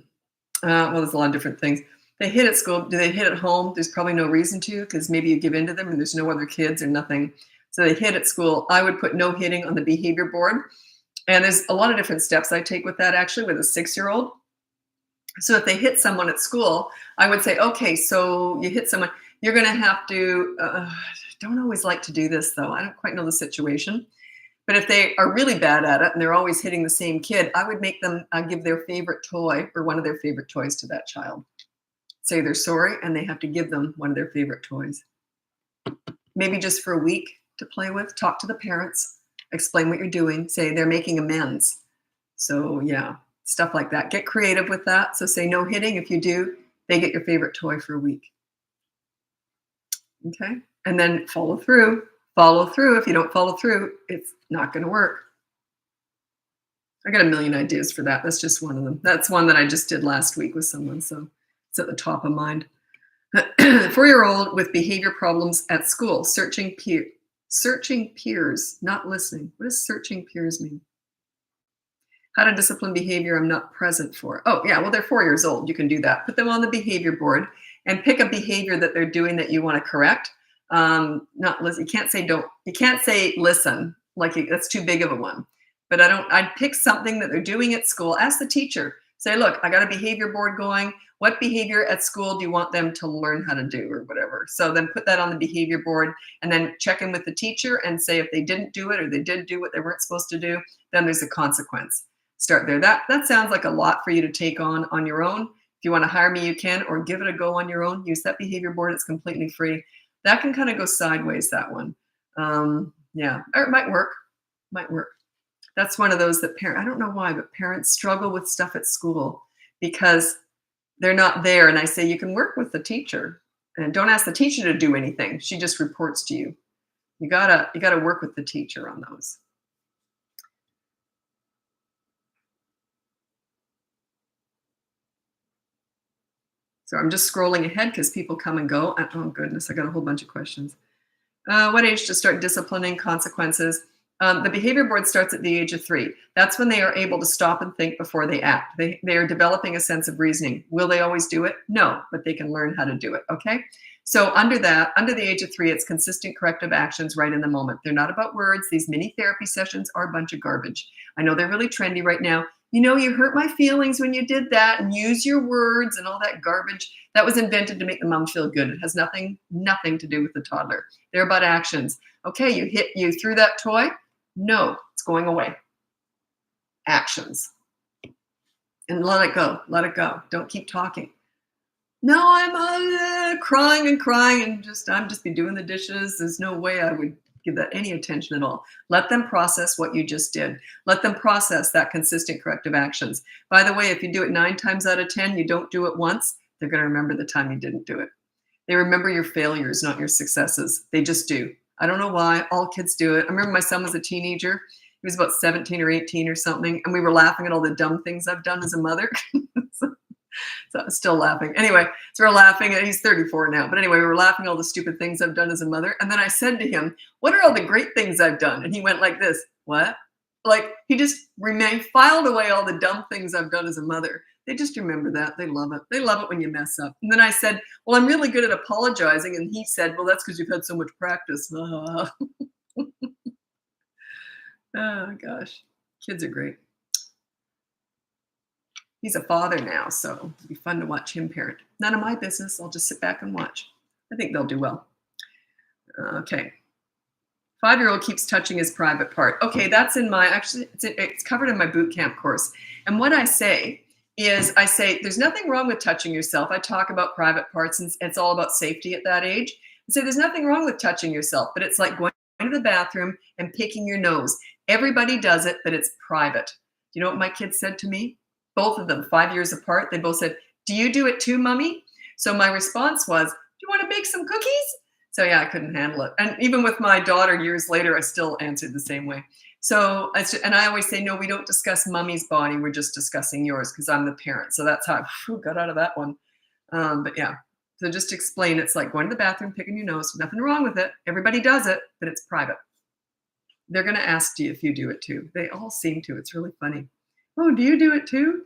there's a lot of different things. They hit at school. Do they hit at home? There's probably no reason to because maybe you give in to them and there's no other kids or nothing. So they hit at school. I would put no hitting on the behavior board. And there's a lot of different steps I take with that actually with a 6-year-old. So if they hit someone at school, I would say, okay, so you hit someone, you're going to have to, don't always like to do this though. I don't quite know the situation. But if they are really bad at it and they're always hitting the same kid, I would make them give their favorite toy or one of their favorite toys to that child. Say they're sorry and they have to give them one of their favorite toys. Maybe just for a week to play with, talk to the parents, explain what you're doing, say they're making amends. So yeah. Stuff like that. Get creative with that. So say no hitting. If you do, they get your favorite toy for a week. Okay. And then follow through. Follow through. If you don't follow through, it's not going to work. I got a million ideas for that. That's just one of them. That's one that I just did last week with someone. So it's at the top of mind. 4-year-old with behavior problems at school. Searching peers, not listening. What does searching peers mean? How to discipline behavior I'm not present for. Oh, yeah, well, they're 4 years old. You can do that. Put them on the behavior board and pick a behavior that they're doing that you want to correct. Not listen. You can't say listen, like that's too big of a one. But I'd pick something that they're doing at school. Ask the teacher. Say, look, I got a behavior board going. What behavior at school do you want them to learn how to do or whatever? So then put that on the behavior board and then check in with the teacher and say if they didn't do it or they did do what they weren't supposed to do, then there's a consequence. Start there. That sounds like a lot for you to take on your own. If you want to hire me, you can, or give it a go on your own. Use that behavior board. It's completely free. That can kind of go sideways, that one. Yeah, or it might work. Might work. That's one of those that I don't know why, but parents struggle with stuff at school because they're not there. And I say, you can work with the teacher and don't ask the teacher to do anything. She just reports to you. You gotta work with the teacher on those. So I'm just scrolling ahead because people come and go. Oh goodness, I got a whole bunch of questions. What age to start disciplining consequences? The behavior board starts at the age of 3. That's when they are able to stop and think before they act. They are developing a sense of reasoning. Will they always do it? No, but they can learn how to do it, okay? So under the age of 3, it's consistent corrective actions right in the moment. They're not about words. These mini therapy sessions are a bunch of garbage. I know they're really trendy right now. You know, you hurt my feelings when you did that, and use your words and all that garbage. That was invented to make the mom feel good. It has nothing to do with the toddler. They're about actions. Okay, you threw that toy. No, it's going away. Actions. And let it go. Let it go. Don't keep talking. No, I'm crying and I'm just be doing the dishes. There's no way I would give that any attention at all. Let them process what you just did. Let them process that consistent corrective actions. By the way, if you do it 9 times out of 10, you don't do it once, they're going to remember the time you didn't do it. They remember your failures, not your successes. They just do. I don't know why. All kids do it. I remember my son was a teenager. He was about 17 or 18 or something, and we were laughing at all the dumb things I've done as a mother. So I'm still laughing. Anyway, so we're laughing, and he's 34 now. But anyway, we were laughing at all the stupid things I've done as a mother. And then I said to him, what are all the great things I've done? And he went like this, what? Like he just filed away all the dumb things I've done as a mother. They just remember that. They love it. They love it when you mess up. And then I said, well, I'm really good at apologizing. And he said, well, that's because you've had so much practice. Oh, gosh. Kids are great. He's a father now, so it'll be fun to watch him parent. None of my business. I'll just sit back and watch. I think they'll do well. Okay. 5-year-old keeps touching his private part. Okay, that's in my, actually, it's covered in my boot camp course. And what I say is, there's nothing wrong with touching yourself. I talk about private parts, and it's all about safety at that age. I say there's nothing wrong with touching yourself, but it's like going to the bathroom and picking your nose. Everybody does it, but it's private. You know what my kids said to me? Both of them, 5 years apart, they both said, do you do it too, Mommy? So my response was, do you want to bake some cookies? So yeah, I couldn't handle it. And even with my daughter years later, I still answered the same way. So, and I always say, no, we don't discuss Mommy's body. We're just discussing yours because I'm the parent. So that's how I got out of that one. But yeah, so just to explain, it's like going to the bathroom, picking your nose, nothing wrong with it. Everybody does it, but it's private. They're going to ask you if you do it too. They all seem to. It's really funny. Oh, do you do it too?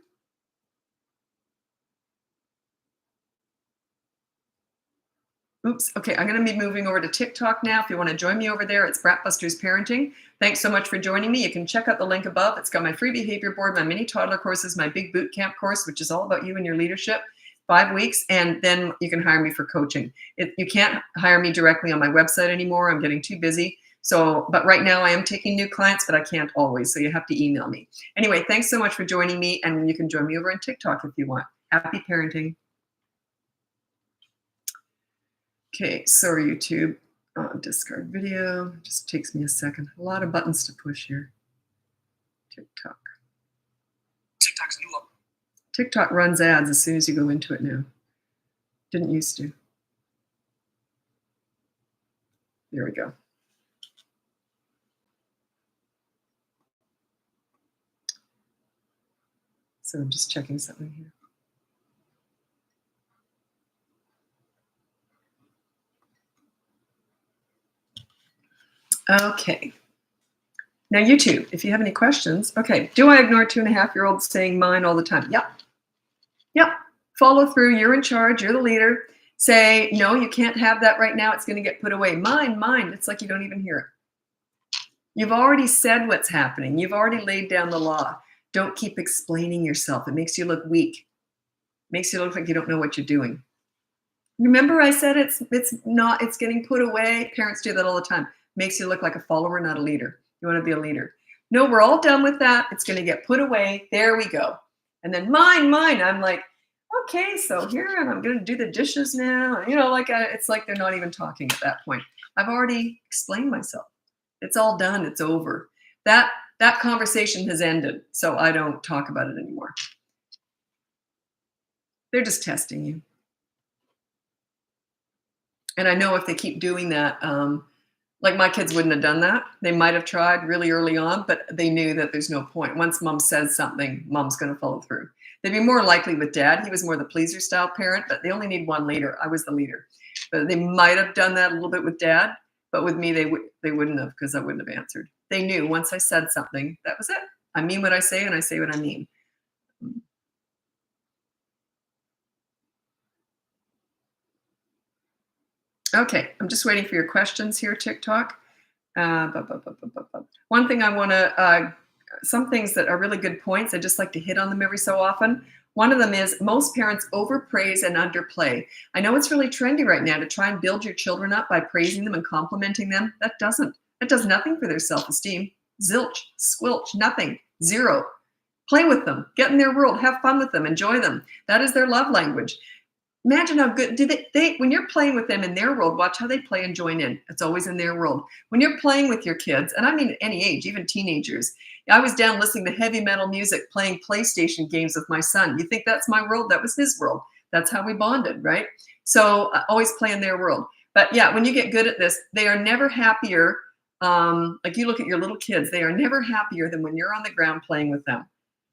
Oops. Okay, I'm going to be moving over to TikTok now. If you want to join me over there, it's Bratbusters Parenting. Thanks so much for joining me. You can check out the link above. It's got my free behavior board, my mini toddler courses, my big boot camp course, which is all about you and your leadership, 5 weeks, and then you can hire me for coaching. You can't hire me directly on my website anymore. I'm getting too busy. So, but right now I am taking new clients, but I can't always. So you have to email me. Anyway, thanks so much for joining me. And you can join me over on TikTok if you want. Happy parenting. Okay, sorry, YouTube. Discard video. Just takes me a second. A lot of buttons to push here. TikTok. TikTok's new up. TikTok runs ads as soon as you go into it now. Didn't used to. There we go. So I'm just checking something here. Okay. Now YouTube, if you have any questions. Okay, do I ignore 2.5-year-olds saying mine all the time? Yep. Yep. Follow through. You're in charge. You're the leader. Say, no, you can't have that right now. It's going to get put away. Mine. It's like you don't even hear it. You've already said what's happening. You've already laid down the law. Don't keep explaining yourself. It makes you look weak. It makes you look like you don't know what you're doing. Remember I said it's getting put away. Parents do that all the time. Makes you look like a follower, not a leader. You want to be a leader. No, we're all done with that. It's going to get put away. There we go. And then mine. I'm like, okay, so here, and I'm going to do the dishes now. You know, it's like they're not even talking at that point. I've already explained myself. It's all done. It's over. That conversation has ended, so I don't talk about it anymore. They're just testing you. And I know if they keep doing that, like my kids wouldn't have done that. They might have tried really early on, but they knew that there's no point. Once mom says something, mom's going to follow through. They'd be more likely with dad. He was more the pleaser style parent, but they only need one leader. I was the leader. But they might have done that a little bit with dad, but with me, they wouldn't have, because I wouldn't have answered. They knew once I said something, that was it. I mean what I say, and I say what I mean. Okay, I'm just waiting for your questions here, TikTok. One thing I want to, some things that are really good points, I just like to hit on them every so often. One of them is most parents overpraise and underplay. I know it's really trendy right now to try and build your children up by praising them and complimenting them. That does nothing for their self-esteem. Zilch, squelch, nothing, zero. Play with them, get in their world, have fun with them, enjoy them. That is their love language. Imagine how good they when you're playing with them in their world, watch how they play and join in. It's always in their world. When you're playing with your kids, and I mean at any age, even teenagers. I was down listening to heavy metal music, playing PlayStation games with my son. You think that's my world? That was his world. That's how we bonded, right? So always play in their world. But yeah, when you get good at this, they are never happier. Like you look at your little kids, they are never happier than when you're on the ground playing with them.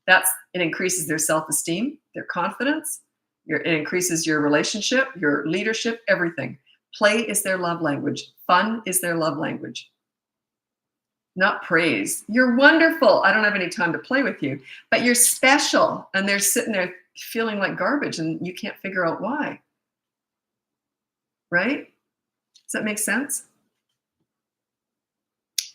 It increases their self-esteem, their confidence. It increases your relationship, your leadership, everything. Play is their love language. Fun is their love language. Not praise. You're wonderful. I don't have any time to play with you, but you're special. And they're sitting there feeling like garbage and you can't figure out why. Right? Does that make sense?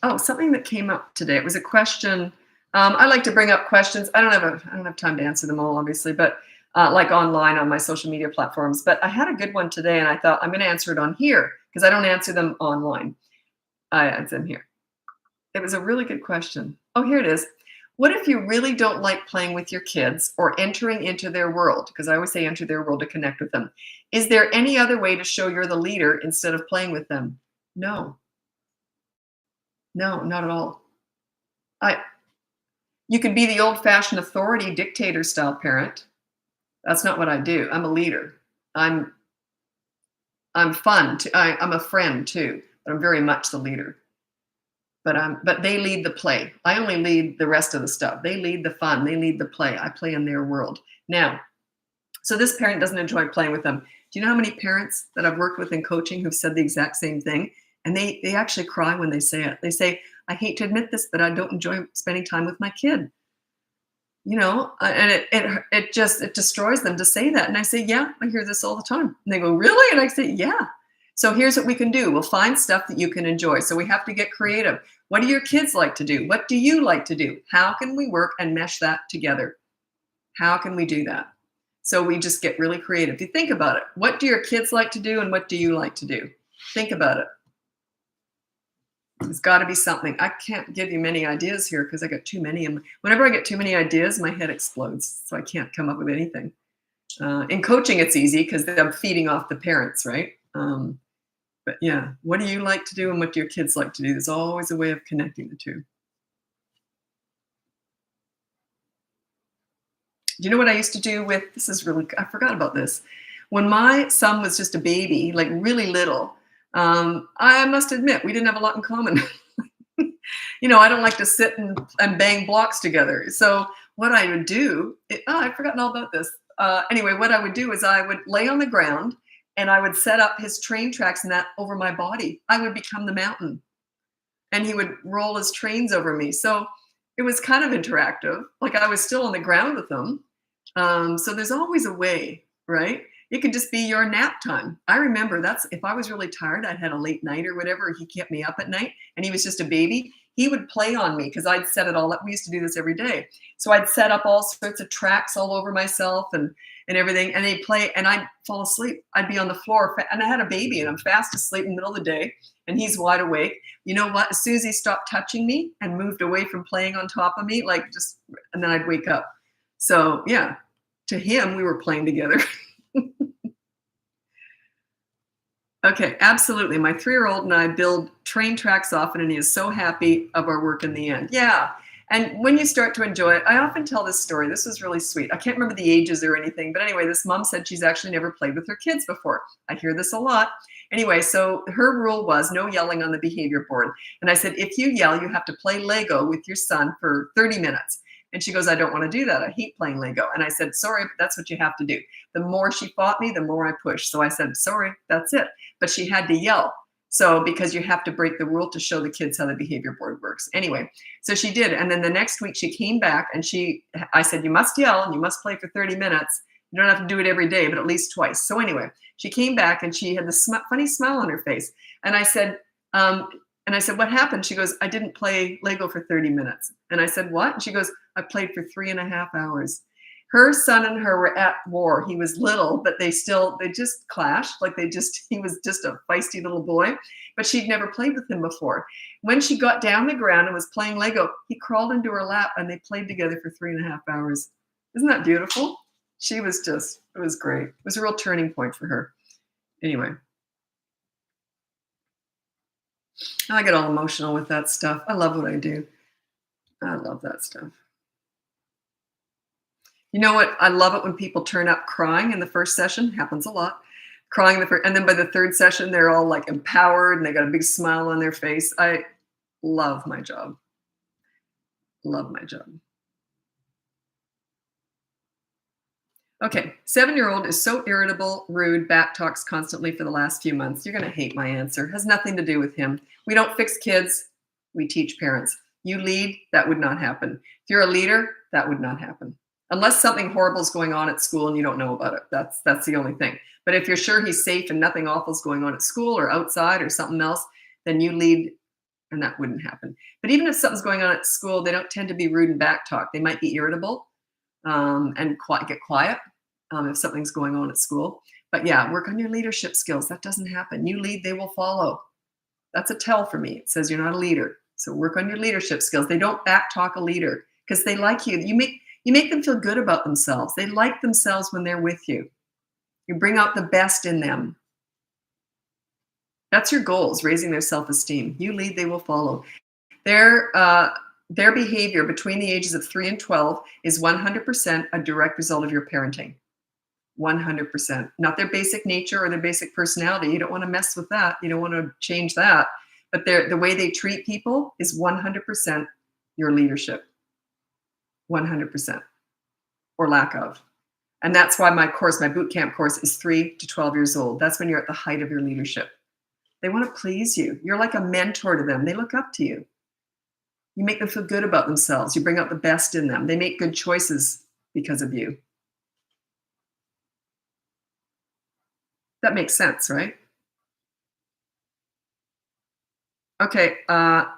Oh, something that came up today. It was a question. I like to bring up questions. I don't have time to answer them all, obviously, but like online on my social media platforms. But I had a good one today, and I thought I'm going to answer it on here because I don't answer them online. I answer them here. It was a really good question. Oh, here it is. What if you really don't like playing with your kids or entering into their world? Because I always say enter their world to connect with them. Is there any other way to show you're the leader instead of playing with them? No. No, not at all. You can be the old-fashioned authority dictator style parent. That's not what I do. I'm a leader. I'm fun. I'm a friend too, but I'm very much the leader. But they lead the play. I only lead the rest of the stuff. They lead the fun. They lead the play. I play in their world. Now, so this parent doesn't enjoy playing with them. Do you know how many parents that I've worked with in coaching who've said the exact same thing? And they actually cry when they say it. They say, I hate to admit this, but I don't enjoy spending time with my kid. And it destroys them to say that. And I say, yeah, I hear this all the time. And they go, really? And I say, yeah. So here's what we can do. We'll find stuff that you can enjoy. So we have to get creative. What do your kids like to do? What do you like to do? How can we work and mesh that together? How can we do that? So we just get really creative. You think about it. What do your kids like to do and what do you like to do? Think about it. There's got to be something. I can't give you many ideas here because I got too many. And whenever I get too many ideas, my head explodes. So I can't come up with anything. In coaching, it's easy because I'm feeding off the parents, right? But yeah, what do you like to do and what do your kids like to do? There's always a way of connecting the two. Do you know what I used to do with, I forgot about this. When my son was just a baby, like really little, I must admit, we didn't have a lot in common. I don't like to sit and bang blocks together. So what I would do, I've forgotten all about this. Anyway, what I would do is I would lay on the ground and I would set up his train tracks and that over my body. I would become the mountain and he would roll his trains over me. So it was kind of interactive. Like I was still on the ground with him. So there's always a way, right? It could just be your nap time. I remember if I was really tired, I had a late night or whatever, he kept me up at night and he was just a baby, he would play on me because I'd set it all up. We used to do this every day. So I'd set up all sorts of tracks all over myself and everything. And they'd play and I'd fall asleep. I'd be on the floor and I had a baby and I'm fast asleep in the middle of the day and he's wide awake. You know what? As soon as he stopped touching me and moved away from playing on top of me, and then I'd wake up. So yeah, to him, we were playing together. Okay, absolutely. My 3-year-old and I build train tracks often, and he is so happy of our work in the end. Yeah, And when you start to enjoy it, I often tell this story. This was really sweet. I can't remember the ages or anything, but anyway, this mom said she's actually never played with her kids before. I hear this a lot. Anyway, so her rule was no yelling on the behavior board. And I said, if you yell, you have to play Lego with your son for 30 minutes. And she goes, I don't want to do that. I hate playing Lego. And I said, sorry, but that's what you have to do. The more she fought me, the more I pushed. So I said, sorry, that's it. But she had to yell. So because you have to break the rule to show the kids how the behavior board works. Anyway, so she did. And then the next week she came back and I said, you must yell and you must play for 30 minutes. You don't have to do it every day, but at least twice. So anyway, she came back and she had this funny smile on her face. And I said, what happened? She goes, I didn't play Lego for 30 minutes. And I said, what? And she goes, I played for 3.5 hours. Her son and her were at war. He was little, but they just clashed. He was just a feisty little boy, but she'd never played with him before. When she got down the ground and was playing Lego, he crawled into her lap and they played together for 3.5 hours. Isn't that beautiful? It was great. It was a real turning point for her. Anyway, I get all emotional with that stuff. I love what I do. I love that stuff. You know what? I love it when people turn up crying in the first session. Happens a lot. Crying and then by the third session, they're all like empowered and they got a big smile on their face. I love my job. Love my job. Okay, 7-year-old is so irritable, rude, back talks constantly for the last few months. You're going to hate my answer. Has nothing to do with him. We don't fix kids. We teach parents. You lead, that would not happen. If you're a leader, that would not happen. Unless something horrible is going on at school and you don't know about it. That's the only thing. But if you're sure he's safe and nothing awful is going on at school or outside or something else, then you lead and that wouldn't happen. But even if something's going on at school, they don't tend to be rude and back talk. They might be irritable and get quiet if something's going on at school. But yeah, work on your leadership skills. That doesn't happen. You lead, they will follow. That's a tell for me. It says you're not a leader. So work on your leadership skills. They don't back talk a leader because they like you. You make them feel good about themselves. They like themselves when they're with you. You bring out the best in them. That's your goal, is raising their self-esteem. You lead, they will follow. Their behavior between the ages of 3 and 12 is 100% a direct result of your parenting. 100%. Not their basic nature or their basic personality. You don't want to mess with that. You don't want to change that. But the way they treat people is 100% your leadership. 100% or lack of. And that's why my boot camp course is 3 to 12 years old. That's when you're at the height of your leadership. They want to please you. You're like a mentor to them. They look up to you. You make them feel good about themselves. You bring out the best in them. They make good choices because of you. That makes sense, right? Okay, I'm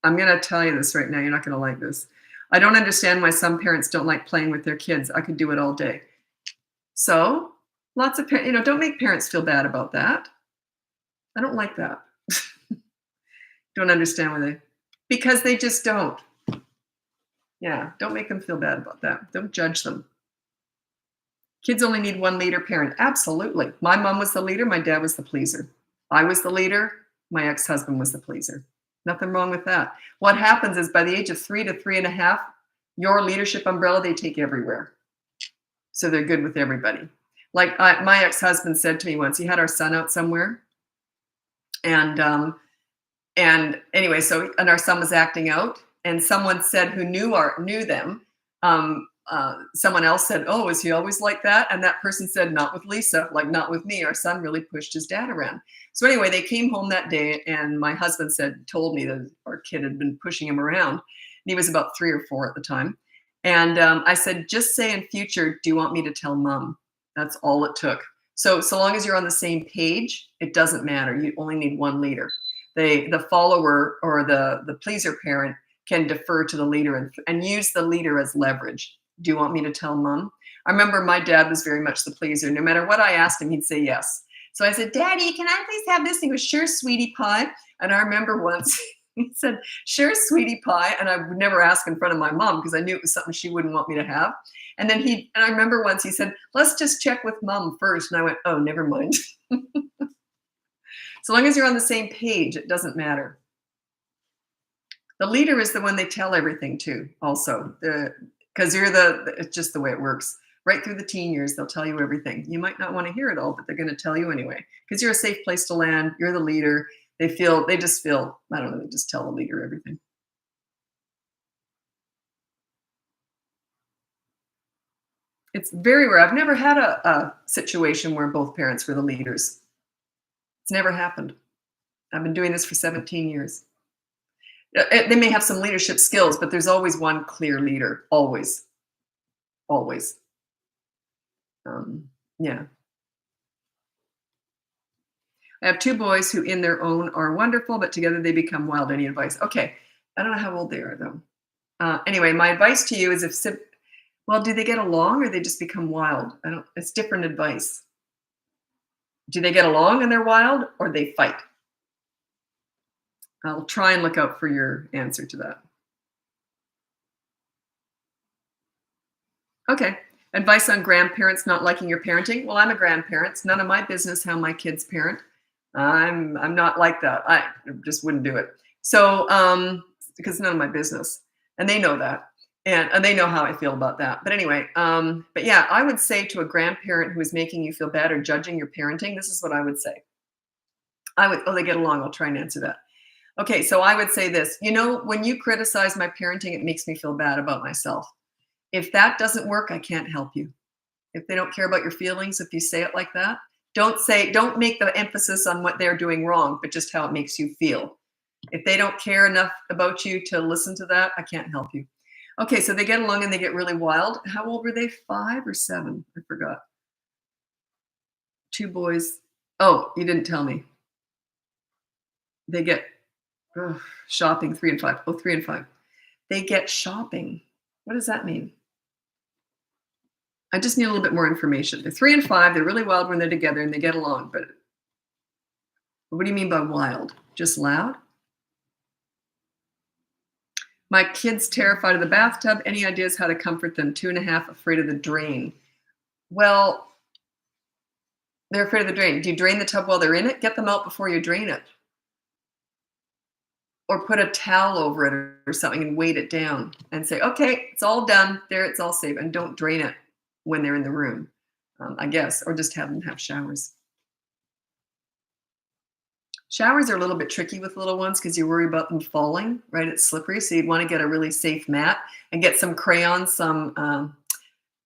going to tell you this right now. You're not going to like this. I don't understand why some parents don't like playing with their kids. I could do it all day. So lots of parents, don't make parents feel bad about that. I don't like that. Don't understand why because they just don't. Yeah, don't make them feel bad about that. Don't judge them. Kids only need one leader parent. Absolutely. My mom was the leader. My dad was the pleaser. I was the leader. My ex-husband was the pleaser. Nothing wrong with that. What happens is by the age of 3 to 3.5, your leadership umbrella, they take everywhere. So they're good with everybody. Like my ex-husband said to me once, he had our son out somewhere. And anyway, and our son was acting out and someone said who knew them, someone else said, oh, is he always like that? And that person said, not with Lisa, like not with me. Our son really pushed his dad around. So anyway, they came home that day and my husband told me that our kid had been pushing him around. And he was about 3 or 4 at the time. And I said, just say in future, do you want me to tell mom? That's all it took. So long as you're on the same page, it doesn't matter. You only need one leader. The follower or the pleaser parent can defer to the leader and use the leader as leverage. Do you want me to tell mom? I remember my dad was very much the pleaser. No matter what I asked him, he'd say yes. So I said, Daddy, can I please have this? And he goes, sure, sweetie pie. And I remember once he said, sure, sweetie pie. And I would never ask in front of my mom because I knew it was something she wouldn't want me to have. And then I remember once he said, let's just check with mom first. And I went, oh, never mind. So long as you're on the same page, it doesn't matter. The leader is the one they tell everything to also. Because it's just the way it works. Right through the teen years, they'll tell you everything. You might not want to hear it all, but they're going to tell you anyway. Because you're a safe place to land. You're the leader. They just feel, I don't know, they just tell the leader everything. It's very rare. I've never had a situation where both parents were the leaders. It's never happened. I've been doing this for 17 years. They may have some leadership skills, but there's always one clear leader. Always. Always. Yeah. I have two boys who, in their own, are wonderful, but together they become wild. Any advice? Okay. I don't know how old they are, though. Anyway, my advice to you is well, do they get along or they just become wild? It's different advice. Do they get along and they're wild or they fight? I'll try and look out for your answer to that. Okay. Advice on grandparents not liking your parenting. Well, I'm a grandparent. It's none of my business how my kids parent. I'm not like that. I just wouldn't do it. So, because it's none of my business, and they know that, and they know how I feel about that. But anyway, but yeah, I would say to a grandparent who is making you feel bad or judging your parenting, this is what I would say. Oh, they get along. I'll try and answer that. Okay, so I would say this. When you criticize my parenting, it makes me feel bad about myself. If that doesn't work, I can't help you. If they don't care about your feelings, if you say it like that, don't make the emphasis on what they're doing wrong, but just how it makes you feel. If they don't care enough about you to listen to that, I can't help you. Okay, so they get along and they get really wild. How old were they? 5 or 7? I forgot. Two boys. Oh, you didn't tell me. They get shopping, 3 and 5. Oh, 3 and 5. They get shopping. What does that mean? I just need a little bit more information. They're 3 and 5. They're really wild when they're together and they get along. But what do you mean by wild? Just loud? My kid's terrified of the bathtub. Any ideas how to comfort them? 2 and a half, afraid of the drain. Well, they're afraid of the drain. Do you drain the tub while they're in it? Get them out before you drain it. Or put a towel over it or something and weight it down and say, okay, it's all done. There, it's all safe. And don't drain it when they're in the room, I guess. Or just have them have showers. Showers are a little bit tricky with little ones because you worry about them falling, right? It's slippery. So you'd want to get a really safe mat and get some crayons, some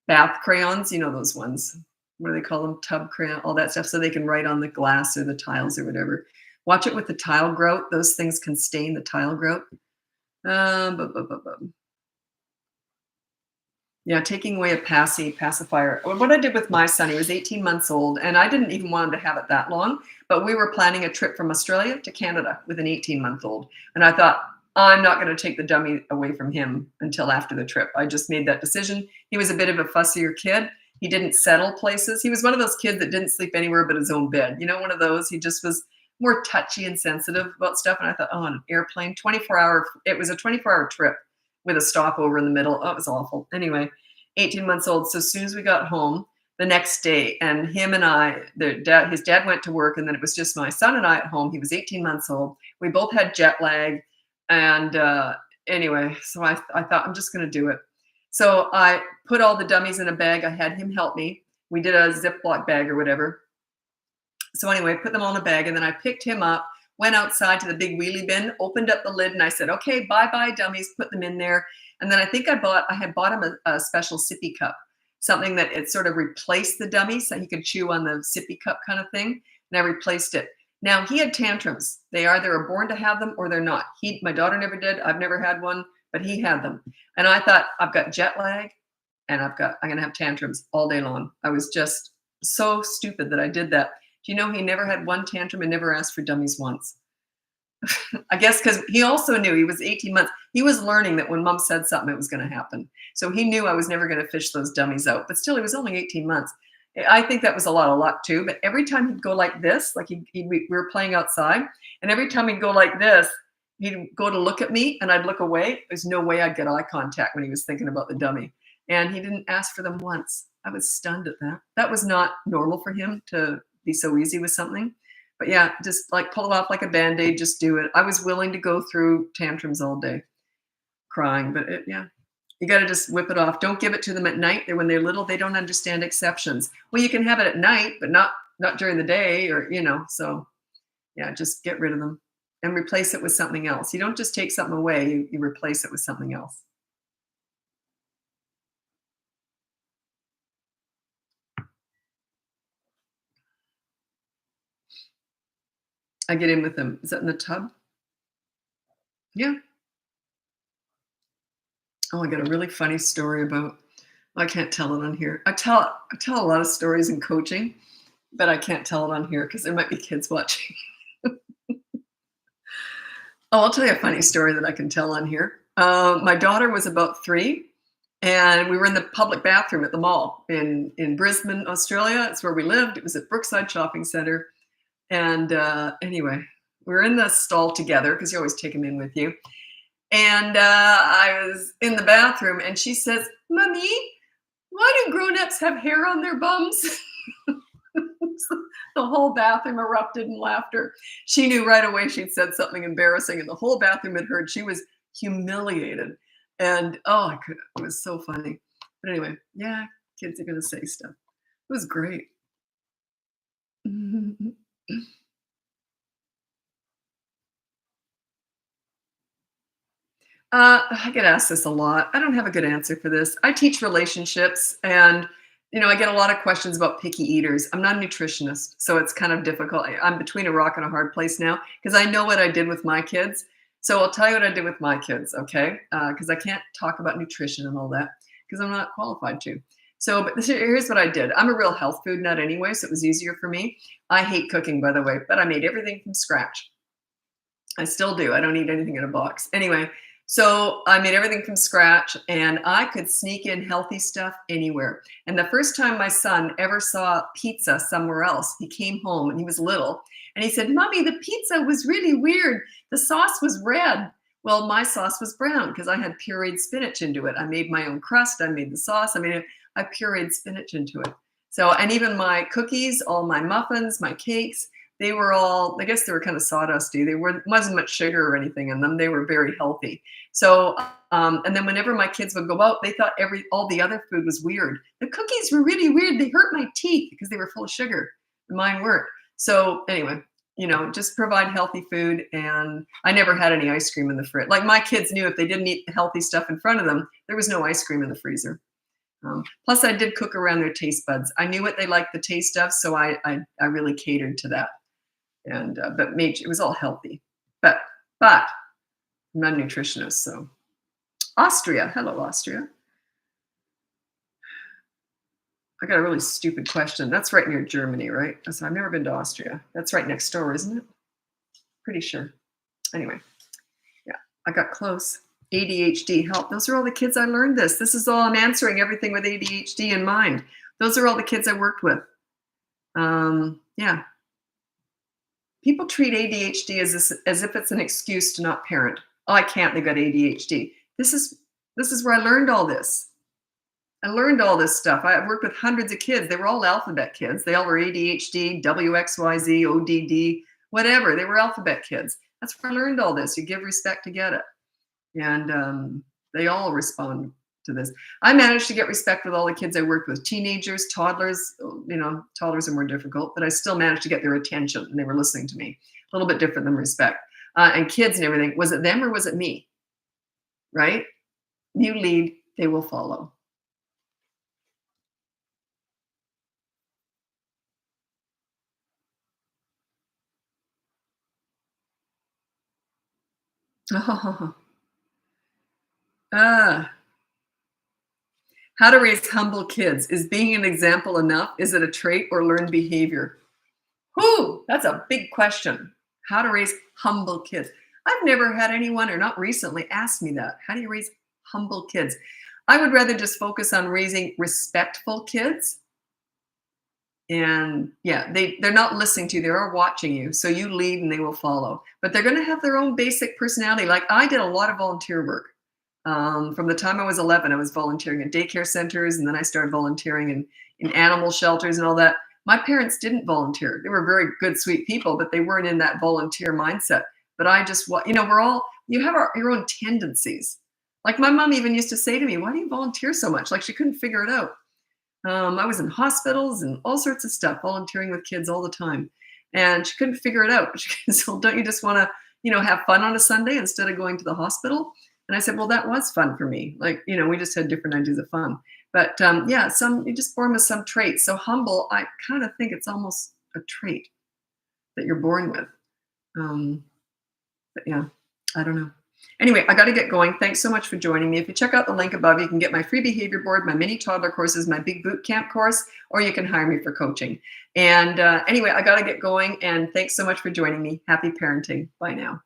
bath crayons, those ones. What do they call them? Tub crayon, all that stuff. So they can write on the glass or the tiles or whatever. Watch it with the tile grout. Those things can stain the tile grout. Yeah, taking away a pacifier. What I did with my son, he was 18 months old, and I didn't even want him to have it that long, but we were planning a trip from Australia to Canada with an 18-month-old. And I thought, I'm not going to take the dummy away from him until after the trip. I just made that decision. He was a bit of a fussier kid. He didn't settle places. He was one of those kids that didn't sleep anywhere but his own bed. One of those. He just was more touchy and sensitive about stuff. And I thought, on an airplane, it was a 24-hour trip with a stopover in the middle. Oh, it was awful. Anyway, 18 months old. So as soon as we got home the next day, and him and I, his dad went to work, and then it was just my son and I at home. He was 18 months old. We both had jet lag. And anyway, so I thought, I'm just going to do it. So I put all the dummies in a bag. I had him help me. We did a Ziploc bag or whatever. So anyway, put them all in a bag, and then I picked him up, went outside to the big wheelie bin, opened up the lid, and I said, okay, bye-bye dummies, put them in there. And then I think I had bought him a special sippy cup, something that it sort of replaced the dummy so he could chew on the sippy cup kind of thing. And I replaced it. Now, he had tantrums. They either are born to have them or they're not. My daughter never did. I've never had one, but he had them. And I thought, I've got jet lag, and I'm going to have tantrums all day long. I was just so stupid that I did that. Do you know he never had one tantrum and never asked for dummies once? I guess because he also knew he was 18 months. He was learning that when mom said something, it was going to happen. So he knew I was never going to fish those dummies out. But still, he was only 18 months. I think that was a lot of luck too. But every time he'd go like this, like we were playing outside, and every time he'd go like this, he'd go to look at me, and I'd look away. There's no way I'd get eye contact when he was thinking about the dummy. And he didn't ask for them once. I was stunned at that. That was not normal for him to be so easy with something. But yeah, just like pull it off like a band-aid, just do it. I was willing to go through tantrums all day, crying, but yeah. You got to just whip it off. Don't give it to them at night. When they're little, they don't understand exceptions. Well, you can have it at night, but not during the day, or so yeah, just get rid of them and replace it with something else. You don't just take something away, you replace it with something else. I get in with them. Is that in the tub? Yeah. Oh, I got a really funny story about. I can't tell it on here. I tell a lot of stories in coaching, but I can't tell it on here because there might be kids watching. Oh, I'll tell you a funny story that I can tell on here. My daughter was about 3, and we were in the public bathroom at the mall in Brisbane, Australia. That's where we lived. It was at Brookside Shopping Center. And anyway, we were in the stall together because you always take them in with you. And I was in the bathroom, and she says, "Mommy, why do grown-ups have hair on their bums?" The whole bathroom erupted in laughter. She knew right away she'd said something embarrassing, and the whole bathroom had heard. She was humiliated. And oh, it was so funny. But anyway, yeah, kids are going to say stuff. It was great. I get asked this a lot. I don't have a good answer for this. I teach relationships, and I get a lot of questions about picky eaters. I'm not a nutritionist, so it's kind of difficult. I'm between a rock and a hard place now because I know what I did with my kids. So I'll tell you what I did with my kids, okay? Because I can't talk about nutrition and all that because I'm not qualified to. So, but here's what I did. I'm a real health food nut anyway, so it was easier for me. I hate cooking, by the way, but I made everything from scratch. I still do. I don't eat anything in a box. Anyway, so I made everything from scratch, and I could sneak in healthy stuff anywhere. And the first time my son ever saw pizza somewhere else, he came home and he was little, and he said, "Mommy, the pizza was really weird. The sauce was red." Well, my sauce was brown because I had pureed spinach into it. I made my own crust. I made the sauce. I pureed spinach into it. So, and even my cookies, all my muffins, my cakes, they were all, I guess they were kind of sawdusty. Wasn't much sugar or anything in them. They were very healthy. So, and then whenever my kids would go out, they thought all the other food was weird. The cookies were really weird. They hurt my teeth because they were full of sugar. Mine weren't. So anyway, just provide healthy food. And I never had any ice cream in the fridge. Like my kids knew if they didn't eat the healthy stuff in front of them, there was no ice cream in the freezer. Plus, I did cook around their taste buds. I knew what they liked the taste of, so I really catered to that. And but it was all healthy. But I'm not a nutritionist. So Austria, hello Austria. I got a really stupid question. That's right near Germany, right? So I've never been to Austria. That's right next door, isn't it? Pretty sure. Anyway, yeah, I got close. ADHD, help. Those are all the kids I learned this. This is all I'm answering everything with ADHD in mind. Those are all the kids I worked with. Yeah. People treat ADHD as if it's an excuse to not parent. Oh, I can't. They've got ADHD. This is where I learned all this. I learned all this stuff. I've worked with hundreds of kids. They were all alphabet kids. They all were ADHD, WXYZ, ODD, whatever. They were alphabet kids. That's where I learned all this. You give respect to get it. And they all respond to this. I managed to get respect with all the kids I worked with. Teenagers, toddlers, toddlers are more difficult, but I still managed to get their attention and they were listening to me. A little bit different than respect. And kids and everything. Was it them or was it me? Right? You lead, they will follow. Ah. How to raise humble kids. Is being an example enough? Is it a trait or learned behavior? Whew, that's a big question. How to raise humble kids. I've never had anyone, or not recently, ask me that. How do you raise humble kids? I would rather just focus on raising respectful kids. And yeah, they're not listening to you, they're watching you. So you lead and they will follow. But they're going to have their own basic personality. Like I did a lot of volunteer work. From the time I was 11, I was volunteering at daycare centers, and then I started volunteering in animal shelters and all that. My parents didn't volunteer. They were very good, sweet people, but they weren't in that volunteer mindset. But I just, we're all, you have your own tendencies. Like my mom even used to say to me, why do you volunteer so much? Like she couldn't figure it out. I was in hospitals and all sorts of stuff, volunteering with kids all the time. And she couldn't figure it out. She said, well, don't you just want to, have fun on a Sunday instead of going to the hospital? And I said, well, that was fun for me. Like, we just had different ideas of fun. But yeah, you're just born with some traits. So humble, I kind of think it's almost a trait that you're born with. But yeah, I don't know. Anyway, I got to get going. Thanks so much for joining me. If you check out the link above, you can get my free behavior board, my mini toddler courses, my big boot camp course, or you can hire me for coaching. And anyway, I got to get going. And thanks so much for joining me. Happy parenting. Bye now.